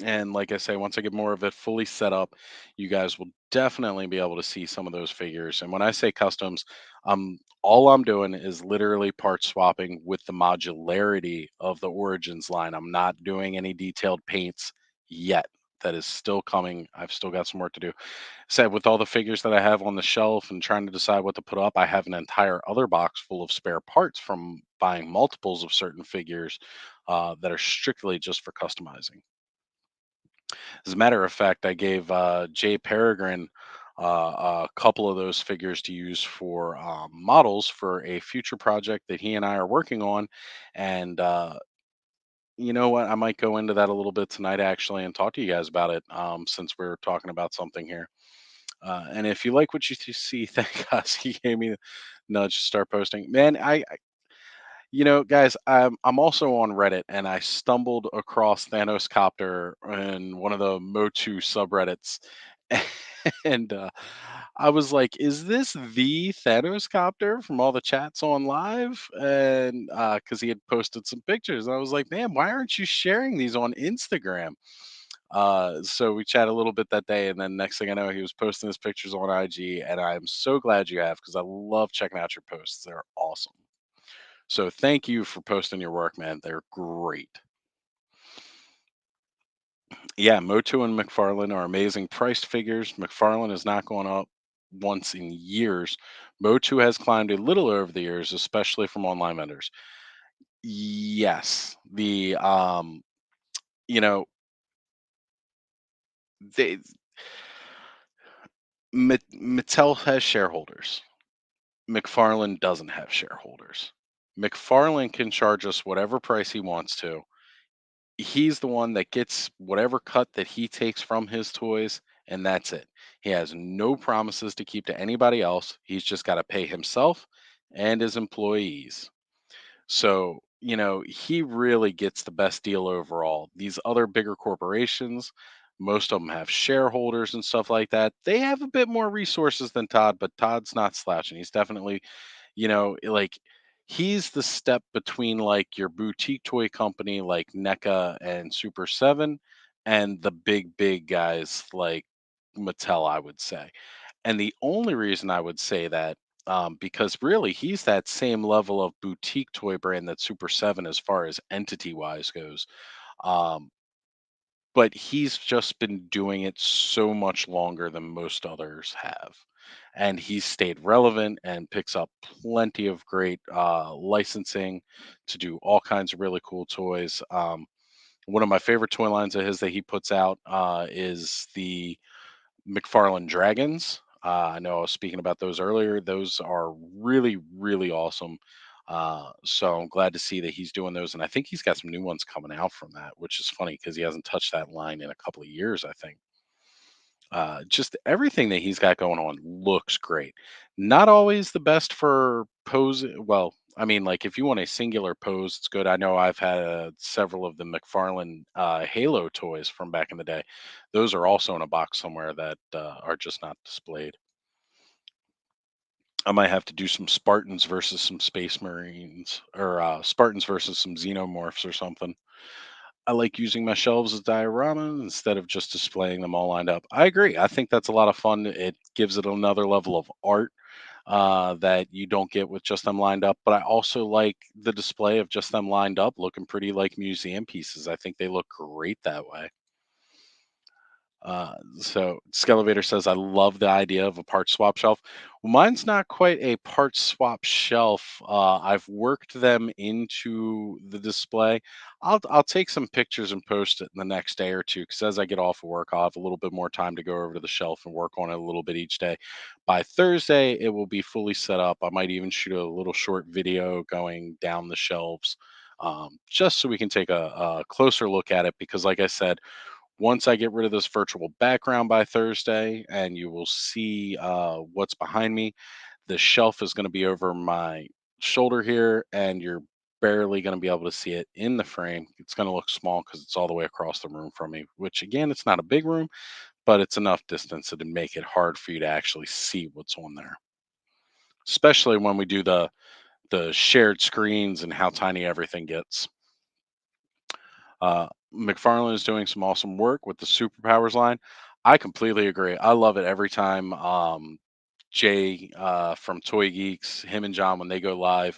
Speaker 1: And like I say, once I get more of it fully set up, you guys will definitely be able to see some of those figures. And when I say customs, all I'm doing is literally part swapping with the modularity of the Origins line. I'm not doing any detailed paints yet. that is still coming. I've still got some work to do. Said with all the figures that I have on the shelf and trying to decide what to put up, I have an entire other box full of spare parts from buying multiples of certain figures that are strictly just for customizing. As a matter of fact, I gave Jay Peregrine a couple of those figures to use for models for a future project that he and I are working on. And you know what? I might go into that a little bit tonight, actually, and talk to you guys about it since we're talking about something here. And if you like what you see, thank God he gave me the nudge to start posting. Man, guys, I'm also on Reddit, and I stumbled across Thanos Copter in one of the Motu subreddits, and I was like, "Is this the Thanos Copter from all the chats on live?" And because he had posted some pictures, I was like, "Man, why aren't you sharing these on Instagram?" So we chat a little bit that day, and then next thing I know, he was posting his pictures on IG, and I'm so glad you have because I love checking out your posts. They're awesome. So thank you for posting your work, man. They're great. Yeah, Motu and McFarlane are amazing priced figures. McFarlane has not gone up once in years. Motu has climbed a little over the years, especially from online vendors. Yes, you know, they Mattel has shareholders. McFarlane doesn't have shareholders. McFarlane can charge us whatever price he wants to. He's the one that gets whatever cut that he takes from his toys, and that's it. He has no promises to keep to anybody else. He's just got to pay himself and his employees. So, he really gets the best deal overall. These other bigger corporations, most of them have shareholders and stuff like that. They have a bit more resources than Todd, but Todd's not slouching. He's definitely like he's the step between like your boutique toy company like NECA and Super 7 and the big guys like Mattel, I would say. And the only reason I would say that because really he's that same level of boutique toy brand that Super 7 as far as entity wise goes. Um, but he's just been doing it so much longer than most others have. And he's stayed relevant and picks up plenty of great licensing to do all kinds of really cool toys. One of my favorite toy lines of his that he puts out is the McFarlane Dragons. I know I was speaking about those earlier. Those are really, really awesome. So I'm glad to see that he's doing those, and I think he's got some new ones coming out from that, which is funny because he hasn't touched that line in a couple of years. I think just everything that he's got going on looks great. Not always the best for pose. Well, I mean, like if you want a singular pose, it's good. I know I've had several of the McFarlane Halo toys from back in the day. Those are also in a box somewhere that are just not displayed. I might have to do some Spartans versus some Space Marines, or Spartans versus some Xenomorphs or something. I like using my shelves as dioramas instead of just displaying them all lined up. I agree. I think that's a lot of fun. It gives it another level of art that you don't get with just them lined up. But I also like the display of just them lined up, looking pretty like museum pieces. I think they look great that way. So Skelevator says, I love the idea of a part swap shelf. Well, mine's not quite a part swap shelf. I've worked them into the display. I'll take some pictures and post it in the next day or two because as I get off of work, I'll have a little bit more time to go over to the shelf and work on it a little bit each day. By Thursday, it will be fully set up. I might even shoot a little short video going down the shelves. Just so we can take a closer look at it because like I said, once I get rid of this virtual background by Thursday, and you will see what's behind me, the shelf is going to be over my shoulder here, and you're barely going to be able to see it in the frame. It's going to look small because it's all the way across the room from me, which again, it's not a big room, but it's enough distance to make it hard for you to actually see what's on there, especially when we do the shared screens and how tiny everything gets. McFarlane is doing some awesome work with the superpowers line. I completely agree. I love it every time Jay from Toy Geeks, him and John, when they go live,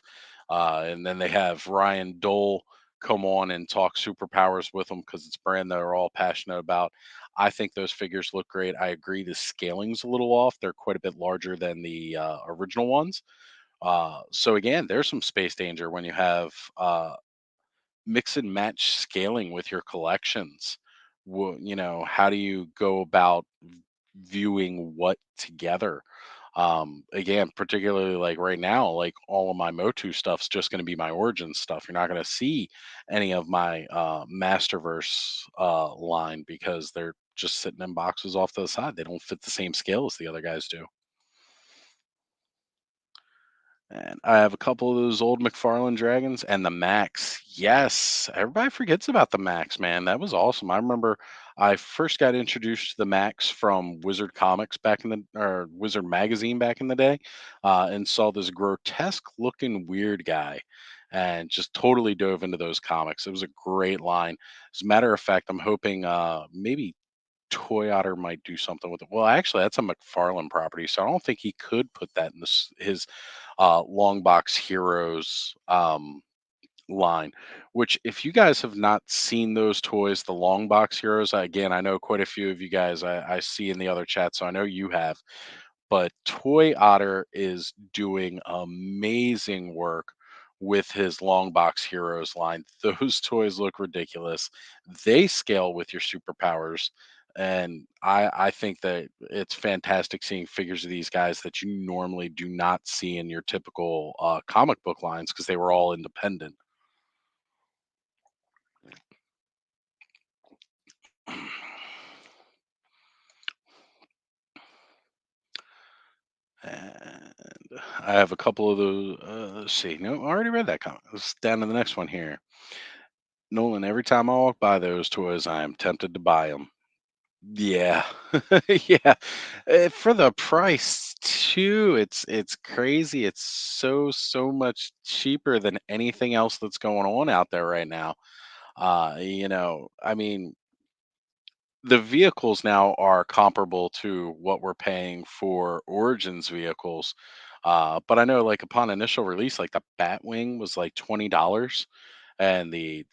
Speaker 1: and then they have Ryan Dole come on and talk superpowers with them because it's a brand they're all passionate about. I think those figures look great. I agree the scaling's a little off. They're quite a bit larger than the original ones. So again, there's some space danger when you have mix and match scaling with your collections. How do you go about viewing what together? Again, particularly like right now, like all of my Motu stuff's just going to be my origin stuff. You're not going to see any of my Masterverse line because they're just sitting in boxes off to the side. They don't fit the same scale as the other guys do. And I have a couple of those old McFarlane Dragons and the Max. Yes, everybody forgets about the Max, man. That was awesome. I remember I first got introduced to the Max from Wizard Comics back in the or Wizard Magazine back in the day, and saw this grotesque looking weird guy, and just totally dove into those comics. It was a great line. As a matter of fact, I'm hoping maybe Toy Otter might do something with it. Well, actually, that's a McFarlane property, so I don't think he could put that in his long box heroes line. Which, if you guys have not seen those toys, the long box heroes, again, I know quite a few of you guys I see in the other chat, so I know you have. But Toy Otter is doing amazing work with his long box heroes line. Those toys look ridiculous. They scale with your superpowers. And I think that it's fantastic seeing figures of these guys that you normally do not see in your typical comic book lines because they were all independent. And I have a couple of those. Let's see. No, I already read that comic. Let's down to the next one here. Nolan, every time I walk by those toys, I am tempted to buy them. Yeah. Yeah. For the price too, it's crazy. It's so much cheaper than anything else that's going on out there right now. I mean, the vehicles now are comparable to what we're paying for Origins vehicles. But I know like upon initial release, like the Batwing was like $20 and the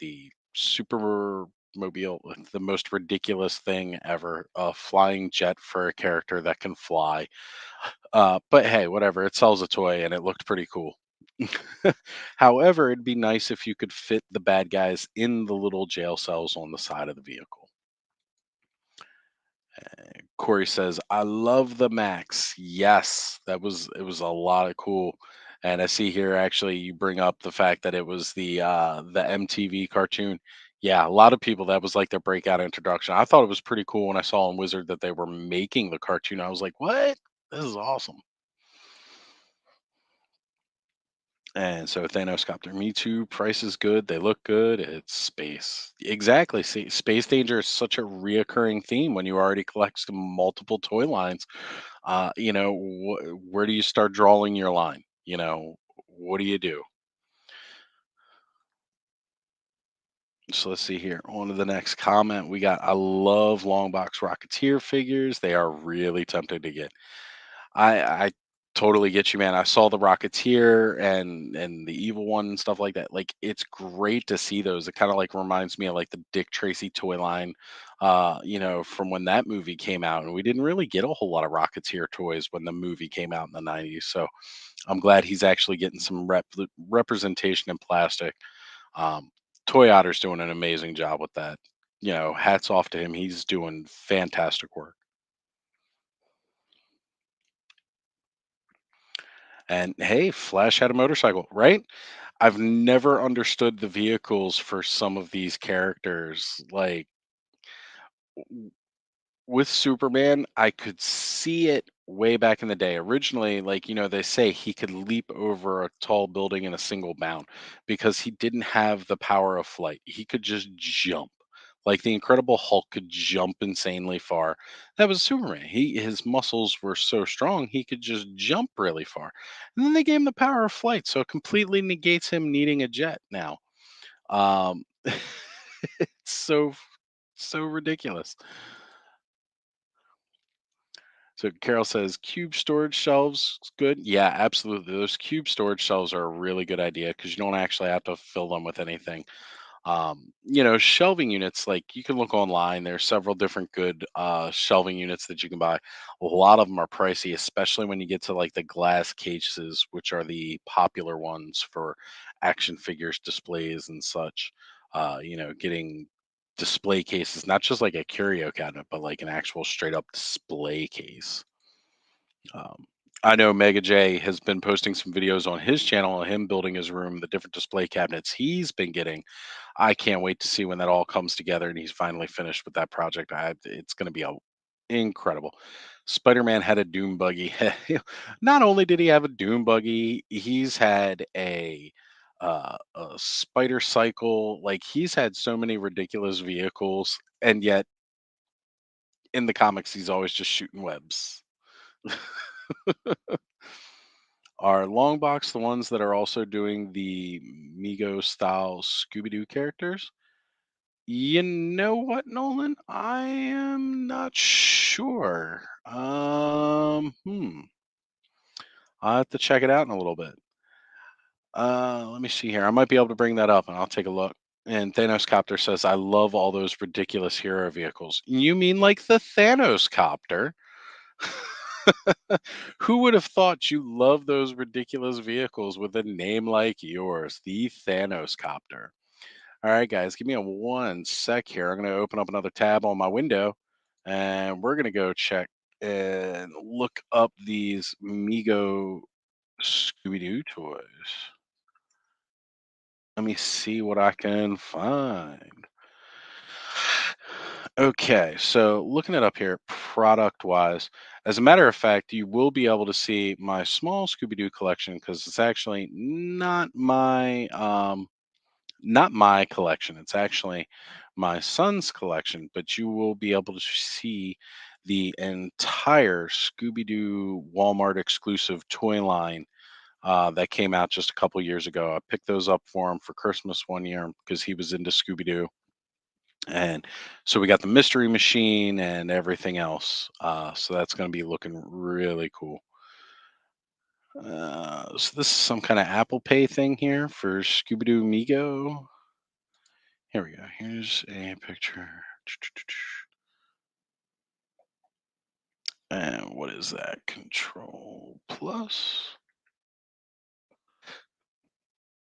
Speaker 1: Supermobile, the most ridiculous thing ever, a flying jet for a character that can fly. But hey, whatever, it sells a toy and it looked pretty cool. However, it'd be nice if you could fit the bad guys in the little jail cells on the side of the vehicle. Corey says, "I love the Max." Yes, it was a lot of cool. And I see here actually you bring up the fact that it was the MTV cartoon. Yeah, a lot of people that was like their breakout introduction. I thought it was pretty cool when I saw in Wizard that they were making the cartoon. I was like, "What? This is awesome." And so Thanos Copter, me too. Price is good. They look good. It's space. Exactly. See, space danger is such a reoccurring theme when you already collect some multiple toy lines. Where do you start drawing your line? What do you do? So let's see here. On to the next comment. I love long box Rocketeer figures. They are really tempting to get. I totally get you, man. I saw the Rocketeer and the evil one and stuff like that. Like it's great to see those. It kind of like reminds me of like the Dick Tracy toy line, from when that movie came out. And we didn't really get a whole lot of Rocketeer toys when the movie came out in the '90s. So I'm glad he's actually getting some representation in plastic. Um, Toy Otter's doing an amazing job with that. Hats off to him. He's doing fantastic work. And hey, Flash had a motorcycle, right? I've never understood the vehicles for some of these characters. Like with Superman, I could see it way back in the day. Originally, like, they say he could leap over a tall building in a single bound because he didn't have the power of flight. He could just jump. Like the Incredible Hulk could jump insanely far. That was Superman. His muscles were so strong he could just jump really far. And then they gave him the power of flight, so it completely negates him needing a jet now. It's so ridiculous. So Carol says cube storage shelves is good. Yeah, absolutely. Those cube storage shelves are a really good idea because you don't actually have to fill them with anything. Shelving units, like you can look online. There's several different good shelving units that you can buy. A lot of them are pricey, especially when you get to like the glass cases, which are the popular ones for action figures displays and such. Getting display cases, not just like a curio cabinet, but like an actual straight up display case. Um, I know Mega J has been posting some videos on his channel of him building his room, the different display cabinets he's been getting. I can't wait to see when that all comes together and he's finally finished with that project. It's going to be incredible. Spider-Man had a Doom buggy. Not only did he have a Doom buggy, he's had a spider cycle. Like he's had so many ridiculous vehicles, and yet in the comics, he's always just shooting webs. Are long box the ones that are also doing the Mego style Scooby Doo characters? You know what, Nolan? I am not sure. I'll have to check it out in a little bit. Let me see here. I might be able to bring that up and I'll take a look. And Thanos Copter says, I love all those ridiculous hero vehicles. You mean like the Thanos Copter? Who would have thought you love those ridiculous vehicles with a name like yours, the Thanos Copter? All right, guys, give me a 1 sec here. I'm going to open up another tab on my window and we're going to go check and look up these Mego Scooby Doo toys. Let me see what I can find. Okay, so looking it up here, product wise, as a matter of fact, you will be able to see my small Scooby Doo collection because it's actually not my collection. It's actually my son's collection, but you will be able to see the entire Scooby Doo Walmart exclusive toy line that came out just a couple years ago. I picked those up for him for Christmas one year because he was into Scooby Doo. And so we got the mystery machine and everything else. So that's going to be looking really cool. So this is some kind of Apple Pay thing here for Scooby Doo Migo. Here we go. Here's a picture. And what is that? Control plus.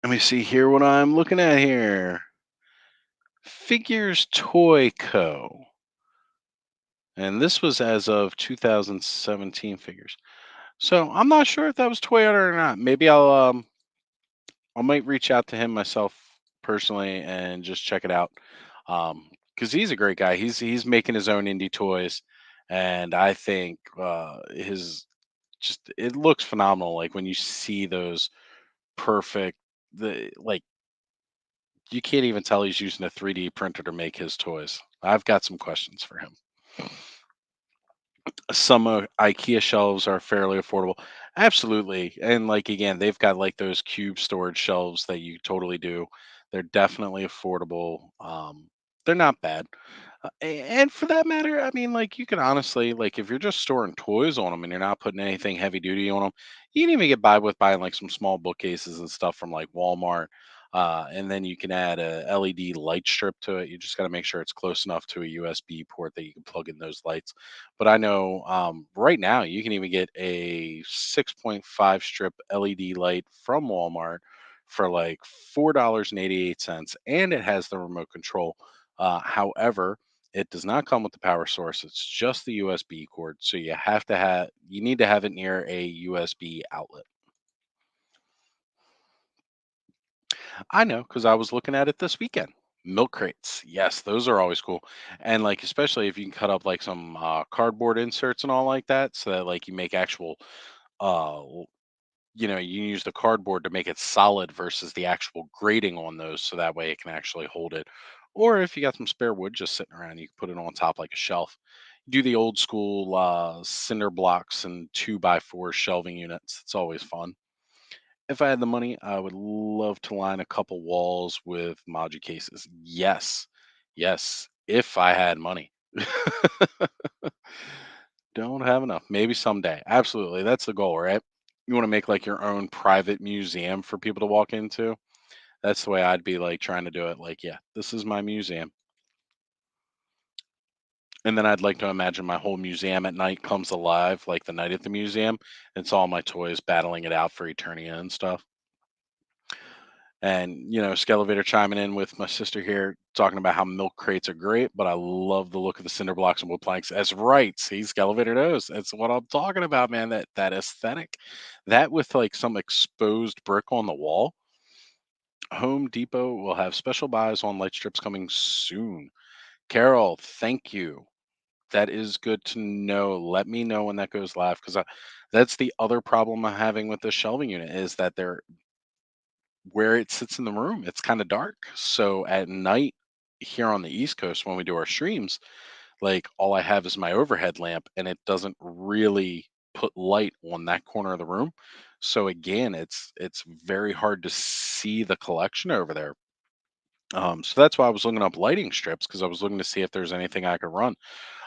Speaker 1: Let me see here what I'm looking at here. Figures Toy Co. And this was as of 2017 figures. So I'm not sure if that was Toyota or not. Maybe I might reach out to him myself personally and just check it out. Because he's a great guy. He's making his own indie toys, and I think his just it looks phenomenal. Like when you see those perfect, the like you can't even tell he's using a 3D printer to make his toys. I've got some questions for him. Some IKEA shelves are fairly affordable. Absolutely. And like again, they've got like those cube storage shelves that you totally do. They're definitely affordable. They're not bad. And for that matter, I mean, like you can honestly, like if you're just storing toys on them and you're not putting anything heavy duty on them, you can even get by with buying like some small bookcases and stuff from like Walmart. And then you can add a LED light strip to it. You just got to make sure it's close enough to a USB port that you can plug in those lights. But I know right now you can even get a 6.5 strip LED light from Walmart for like $4.88, and it has the remote control. However, it does not come with the power source. It's just the USB cord. So you need to have it near a USB outlet. I know because I was looking at it this weekend. Milk crates. Yes, those are always cool. And like especially if you can cut up like some cardboard inserts and all like that so that like you make actual uh you use the cardboard to make it solid versus the actual grating on those so that way it can actually hold it. Or if you got some spare wood just sitting around, you can put it on top like a shelf. Do the old school cinder blocks and 2x4 shelving units. It's always fun. If I had the money, I would love to line a couple walls with Maji cases. Yes. Yes. If I had money. Don't have enough. Maybe someday. Absolutely. That's the goal, right? You want to make like your own private museum for people to walk into. That's the way I'd be like trying to do it. Like, yeah, this is my museum. And then I'd like to imagine my whole museum at night comes alive, like the night at the museum. It's all my toys battling it out for Eternia and stuff. And, Skelevator chiming in with my sister here, talking about how milk crates are great, but I love the look of the cinder blocks and wood planks. That's right. See, Skelevator knows. That's what I'm talking about, man. That aesthetic. That with like some exposed brick on the wall. Home Depot will have special buys on light strips coming soon. Carol, thank you. That is good to know. Let me know when that goes live because that's the other problem I'm having with the shelving unit is that they're where it sits in the room. It's kind of dark. So at night here on the East Coast when we do our streams, like all I have is my overhead lamp and it doesn't really put light on that corner of the room. So again, it's very hard to see the collection over there. So that's why I was looking up lighting strips because I was looking to see if there's anything I could run.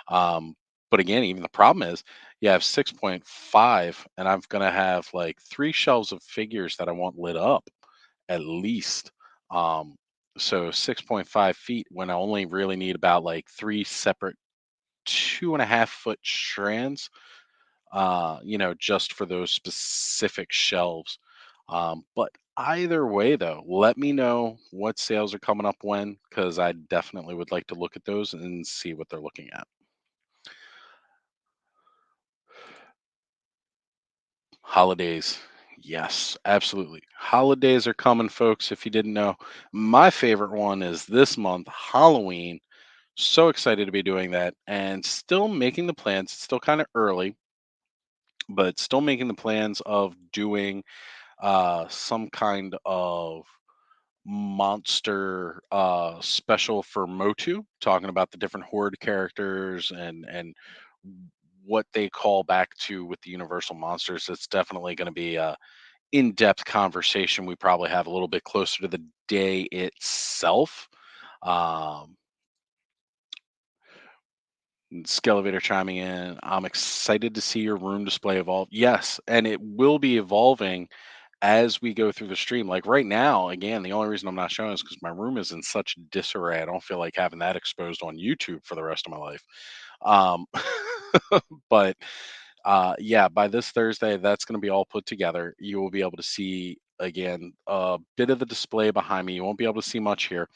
Speaker 1: Um, but again, even the problem is you have 6.5, and I'm gonna have like three shelves of figures that I want lit up at least. Um, so 6.5 feet when I only really need about like three separate 2.5 foot strands, just for those specific shelves. But either way, though, let me know what sales are coming up when, because I definitely would like to look at those and see what they're looking at. Holidays. Yes, absolutely. Holidays are coming, folks. If you didn't know, my favorite one is this month, Halloween. So excited to be doing that and still making the plans. It's still kind of early, but still making the plans of doing some kind of monster special for Motu, talking about the different horde characters and what they call back to with the universal monsters. It's definitely going to be a in-depth conversation we probably have a little bit closer to the day itself. um Skelevator chiming in, I'm excited to see your room display evolve. Yes, and it will be evolving as we go through the stream. Like right now, again, the only reason I'm not showing is because my room is in such disarray. I don't feel like having that exposed on YouTube for the rest of my life. Um, but yeah, by this Thursday, that's going to be all put together. You will be able to see again a bit of the display behind me. You won't be able to see much here,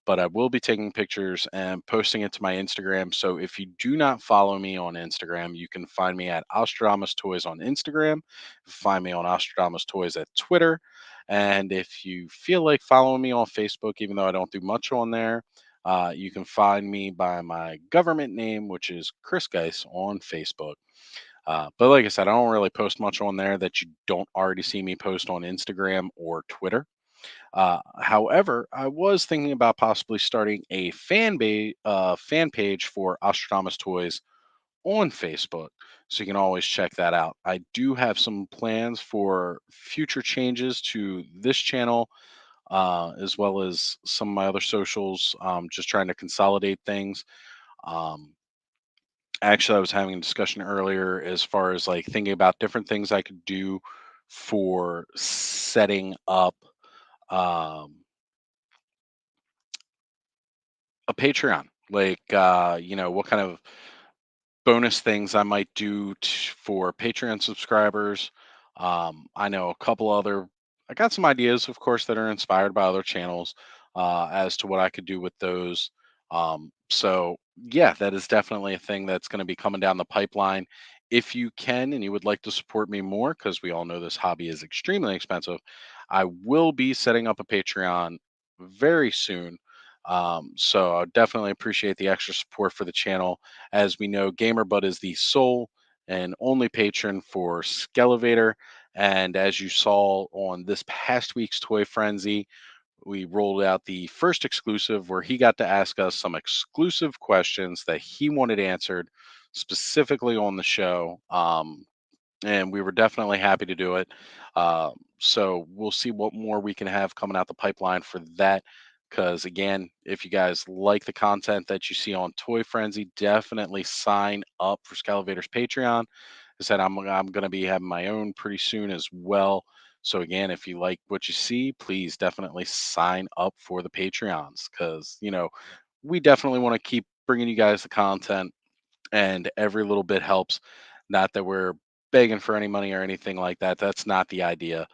Speaker 1: but I will be taking pictures and posting it to my Instagram. So if you do not follow me on Instagram, you can find me at Ostradamus Toys on Instagram. Find me on Ostradamus Toys at Twitter. And if you feel like following me on Facebook, even though I don't do much on there, you can find me by my government name, which is Chris Geis on Facebook. But like I said, I don't really post much on there that you don't already see me post on Instagram or Twitter. However, I was thinking about possibly starting a fan page for Ostradamus Toys on Facebook, so you can always check that out. I do have some plans for future changes to this channel, as well as some of my other socials. Just trying to consolidate things. Um, Actually, I was having a discussion earlier as far as like thinking about different things I could do for setting up. Um, a Patreon, like, what kind of bonus things I might do for Patreon subscribers. I know a couple other, I got some ideas, of course, that are inspired by other channels as to what I could do with those. So, yeah, that is definitely a thing that's going to be coming down the pipeline. If you can and you would like to support me more, because we all know this hobby is extremely expensive, I will be setting up a Patreon very soon. So I definitely appreciate the extra support for the channel. As we know, GamerBud is the sole and only patron for Skelevator. And as you saw on this past week's Toy Frenzy, we rolled out the first exclusive where he got to ask us some exclusive questions that he wanted answered specifically on the show. And we were definitely happy to do it. So we'll see what more we can have coming out the pipeline for that. Because again, if you guys like the content that you see on Toy Frenzy, definitely sign up for Scalavator's Patreon. I said I'm going to be having my own pretty soon as well. So again, if you like what you see, please definitely sign up for the Patreons because, we definitely want to keep bringing you guys the content, and every little bit helps. Not that we're begging for any money or anything like that. That's not the idea,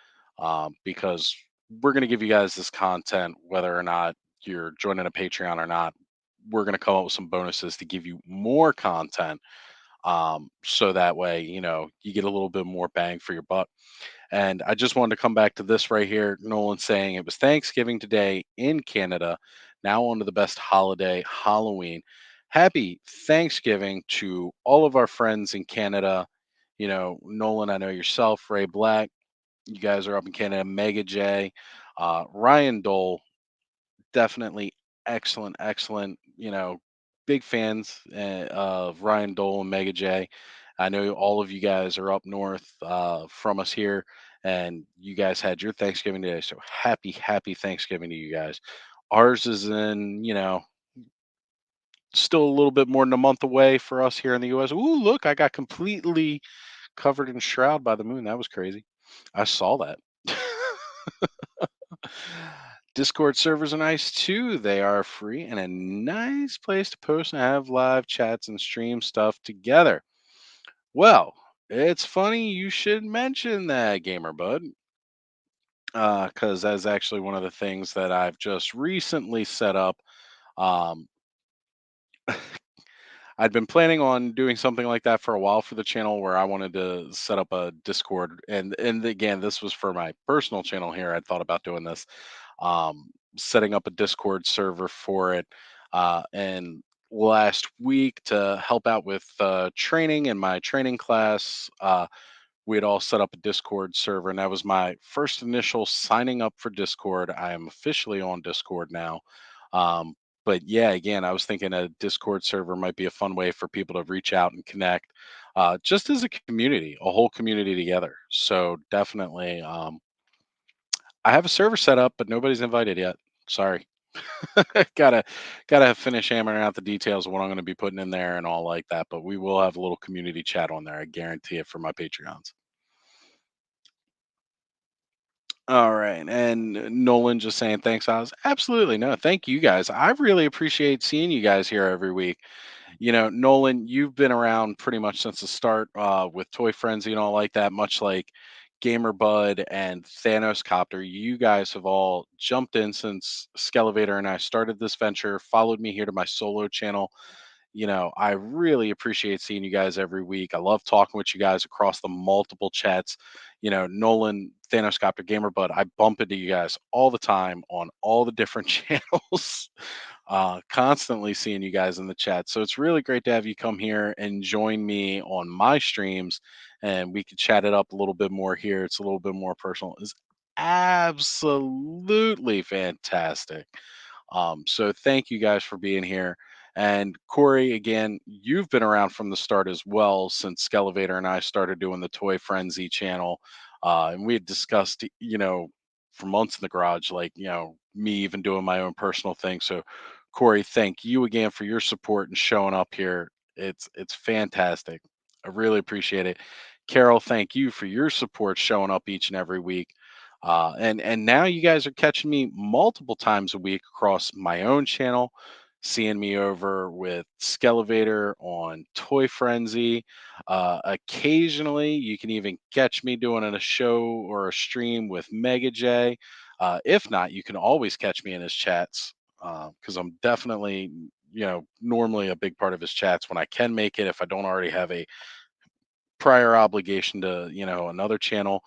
Speaker 1: because we're going to give you guys this content whether or not you're joining a Patreon or not. We're going to come up with some bonuses to give you more content, so that way you get a little bit more bang for your buck. And I just wanted to come back to this right here. Nolan saying it was Thanksgiving today in Canada. Now on to the best holiday, Halloween. Happy Thanksgiving to all of our friends in Canada. Nolan, I know yourself, Ray Black. You guys are up in Canada. Mega J, Ryan Dole, definitely excellent, excellent. Big fans of Ryan Dole and Mega J. I know all of you guys are up north from us here, and you guys had your Thanksgiving today. So happy, happy Thanksgiving to you guys. Ours is in, still a little bit more than a month away for us here in the US. Ooh, look, I got completely covered in shroud by the moon. That was crazy. I saw that. Discord servers are nice too. They are free and a nice place to post and have live chats and stream stuff together. Well, it's funny you should mention that, Gamer Bud, because that's actually one of the things that I've just recently set up. Um, I'd been planning on doing something like that for a while for the channel, where I wanted to set up a Discord, and again, this was for my personal channel here. I'd thought about doing this, setting up a Discord server for it. And last week, to help out with training in my training class, we had all set up a Discord server, and that was my first initial signing up for Discord. I am officially on Discord now. Um, but yeah, again, I was thinking a Discord server might be a fun way for people to reach out and connect, just as a community, a whole community together. So definitely, I have a server set up, but nobody's invited yet. Sorry. gotta gotta finish hammering out the details of what I'm going to be putting in there and all like that. But we will have a little community chat on there. I guarantee it for my Patreons. All right. And Nolan just saying thanks, Oz. Absolutely. No, thank you guys. I really appreciate seeing you guys here every week. Nolan, you've been around pretty much since the start, with Toy Frenzy and all like that, much like Gamer Bud and Thanos Copter. You guys have all jumped in since Skelevator and I started this venture, followed me here to my solo channel. I really appreciate seeing you guys every week. I love talking with you guys across the multiple chats. Nolan, Thanoscopter, Gamer Bud, I bump into you guys all the time on all the different channels, constantly seeing you guys in the chat. So it's really great to have you come here and join me on my streams, and we could chat it up a little bit more here. It's a little bit more personal. It's absolutely fantastic. So thank you guys for being here. And Corey, again, you've been around from the start as well, since Skelevator and I started doing the Toy Frenzy channel. And we had discussed, for months in the garage, like, me even doing my own personal thing. So Corey, thank you again for your support and showing up here. It's fantastic. I really appreciate it. Carol, thank you for your support, showing up each and every week. And now you guys are catching me multiple times a week across my own channel, seeing me over with Skelevator on Toy Frenzy. Occasionally, you can even catch me doing a show or a stream with Mega J. If not, you can always catch me in his chats, because I'm definitely, normally a big part of his chats when I can make it, if I don't already have a prior obligation to another channel.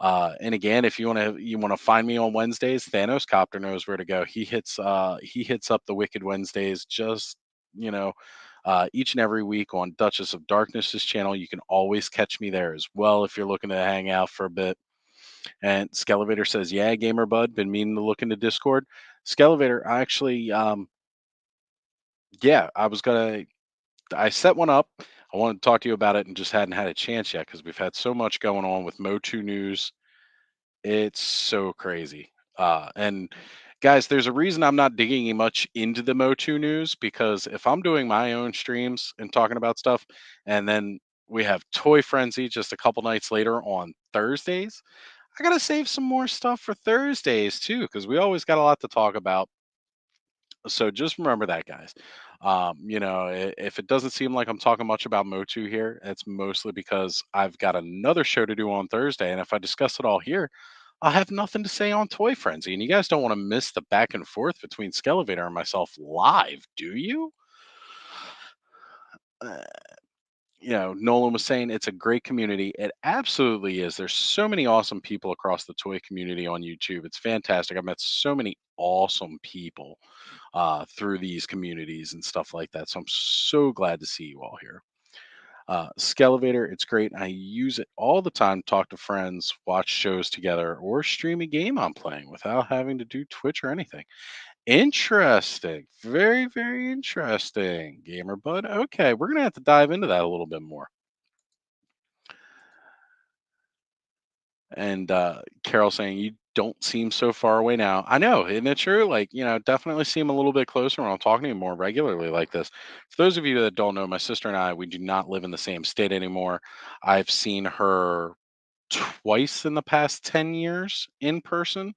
Speaker 1: And again, if you want to find me on Wednesdays, Thanos Copter knows where to go. He hits up the Wicked Wednesdays, just you know each and every week on Duchess of Darkness's channel. You can always catch me there as well if you're looking to hang out for a bit. And Skelevator says, "Yeah, Gamer Bud, been meaning to look into Discord." Skelevator, actually, yeah, I set one up. I wanted to talk to you about it and just hadn't had a chance yet because we've had so much going on with Motu news. It's so crazy. And guys, there's a reason I'm not digging much into the Motu news, because if I'm doing my own streams and talking about stuff, and then we have Toy Frenzy just a couple nights later on Thursdays, I gotta save some more stuff for Thursdays too, because we always got a lot to talk about. So just remember that, guys. If it doesn't seem like I'm talking much about Motu here, it's mostly because I've got another show to do on Thursday, and if I discuss it all here, I'll have nothing to say on Toy Frenzy, and you guys don't want to miss the back and forth between Skelevator and myself live, do you? Uh, Nolan was saying it's a great community. It absolutely is. There's so many awesome people across the toy community on YouTube. It's fantastic. I've met so many awesome people through these communities and stuff like that. So I'm so glad to see you all here. Skelevator, it's great. I use it all the time to talk to friends, watch shows together, or stream a game I'm playing without having to do Twitch or anything. Interesting. Very, very interesting, Gamer Bud. Okay, we're going to have to dive into that a little bit more. And Carol saying, "You don't seem so far away now." I know, isn't it true? Like, definitely seem a little bit closer when I'm talking to you more regularly like this. For those of you that don't know, my sister and I, we do not live in the same state anymore. I've seen her twice in the past 10 years in person,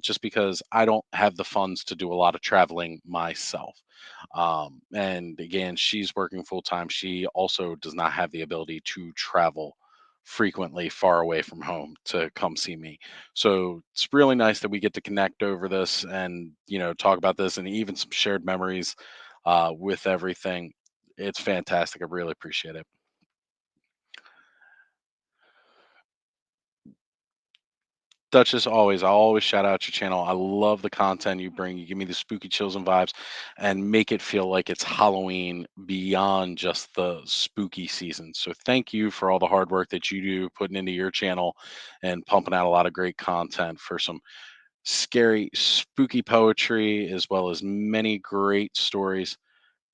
Speaker 1: just because I don't have the funds to do a lot of traveling myself. And again, she's working full time. She also does not have the ability to travel frequently far away from home to come see me. So it's really nice that we get to connect over this and, talk about this and even some shared memories with everything. It's fantastic. I really appreciate it. Duchess, always. I always shout out your channel. I love the content you bring. You give me the spooky chills and vibes and make it feel like it's Halloween beyond just the spooky season. So thank you for all the hard work that you do putting into your channel and pumping out a lot of great content for some scary, spooky poetry, as well as many great stories.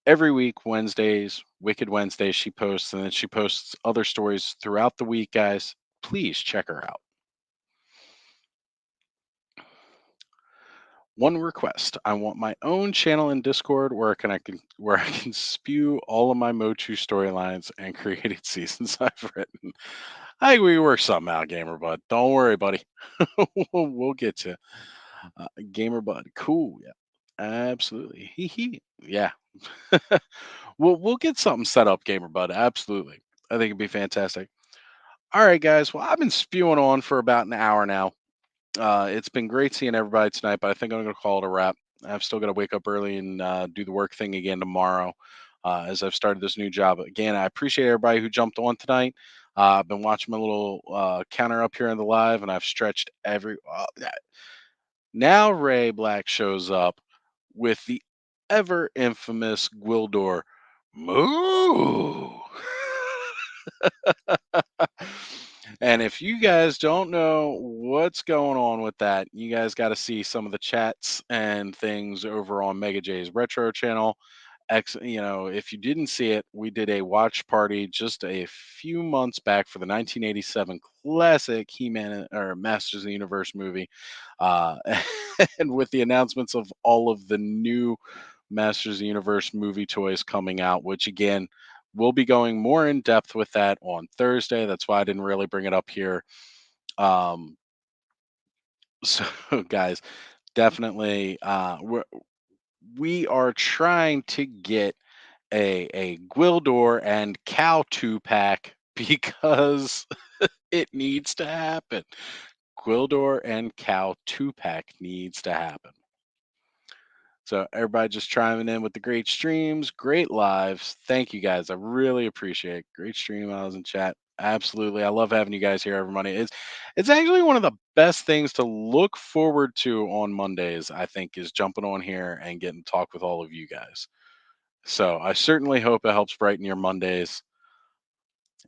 Speaker 1: Every week, Wednesdays, Wicked Wednesdays, she posts, and then she posts other stories throughout the week, guys. Please check her out. One request. I want my own channel in Discord where I can spew all of my Motu storylines and created seasons I've written. I think we work something out, Gamer Bud. Don't worry, buddy. We'll get you. Gamer Bud. Cool. Yeah. Absolutely. Hee hee. Yeah. We'll get something set up, Gamer Bud. Absolutely. I think it'd be fantastic. All right, guys. Well, I've been spewing on for about an hour now. It's been great seeing everybody tonight, but I think I'm going to call it a wrap. I've still got to wake up early and do the work thing again tomorrow as I've started this new job. Again, I appreciate everybody who jumped on tonight. I've been watching my little counter up here in the live, and I've stretched every. Now Ray Black shows up with the ever infamous Gwildor. Moo! And if you guys don't know what's going on with that, you guys got to see some of the chats and things over on Mega J's Retro channel. If you didn't see it, we did a watch party just a few months back for the 1987 classic He-Man or Masters of the Universe movie, uh, and with the announcements of all of the new Masters of the Universe movie toys coming out, which again, we'll be going more in depth with that on Thursday. That's why I didn't really bring it up here. Um, so, guys, definitely, we are trying to get a Gwildor and Cow 2 pack because it needs to happen. Gwildor and Cow 2 pack needs to happen. So everybody just chiming in with the great streams, great lives. Thank you guys. I really appreciate it. Great stream. I was in chat. Absolutely. I love having you guys here every Monday. It's actually one of the best things to look forward to on Mondays, I think, is jumping on here and getting to talk with all of you guys. So I certainly hope it helps brighten your Mondays.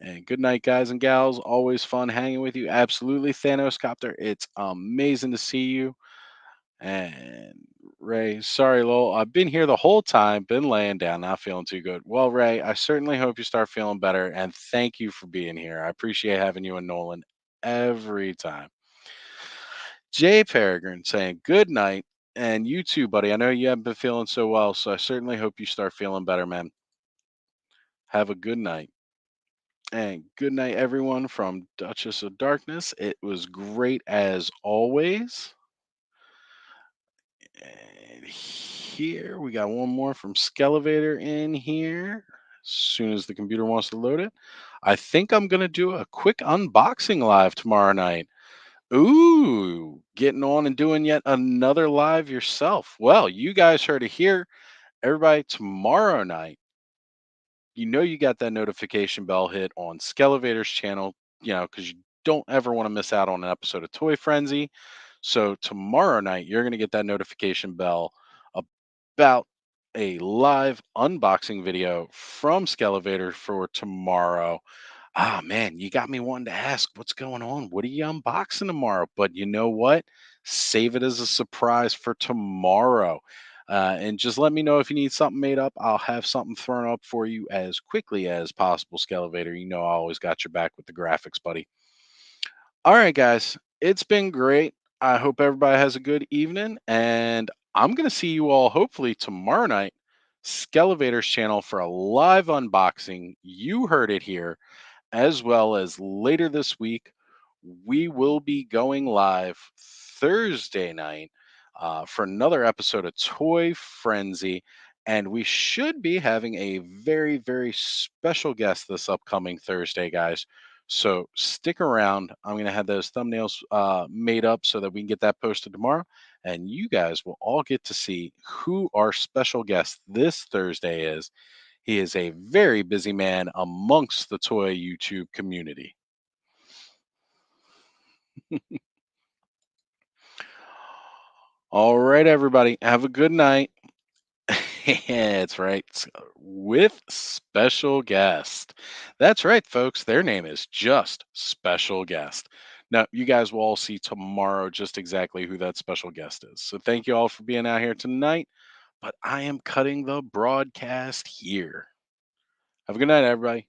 Speaker 1: And good night, guys and gals. Always fun hanging with you. Absolutely, Thanos Copter. It's amazing to see you. And Ray, sorry, Lowell. I've been here the whole time, been laying down, not feeling too good. Well, Ray, I certainly hope you start feeling better. And thank you for being here. I appreciate having you and Nolan every time. Jay Peregrine saying good night. And you too, buddy. I know you haven't been feeling so well, so I certainly hope you start feeling better, man. Have a good night. And good night, everyone, from Duchess of Darkness. It was great as always. And here we got one more from Skelevator in here. As soon as the computer wants to load it, I think I'm going to do a quick unboxing live tomorrow night. Ooh, getting on and doing yet another live yourself. Well, you guys heard it here. Everybody, tomorrow night, you got that notification bell hit on Skelevator's channel, because you don't ever want to miss out on an episode of Toy Frenzy. So tomorrow night, you're going to get that notification bell about a live unboxing video from Skelevator for tomorrow. Ah, man, you got me wanting to ask what's going on. What are you unboxing tomorrow? But you know what? Save it as a surprise for tomorrow. And just let me know if you need something made up. I'll have something thrown up for you as quickly as possible, Skelevator. You know, I always got your back with the graphics, buddy. All right, guys, it's been great. I hope everybody has a good evening, and I'm going to see you all hopefully tomorrow night, Skelevator's channel for a live unboxing. You heard it here, as well as later this week. We will be going live Thursday night for another episode of Toy Frenzy. And we should be having a very, very special guest this upcoming Thursday, guys. So stick around. I'm going to have those thumbnails made up so that we can get that posted tomorrow. And you guys will all get to see who our special guest this Thursday is. He is a very busy man amongst the toy YouTube community. All right, everybody. Have a good night. That's right. With special guest. That's right, folks. Their name is just special guest. Now, you guys will all see tomorrow just exactly who that special guest is. So, thank you all for being out here tonight. But I am cutting the broadcast here. Have a good night, everybody.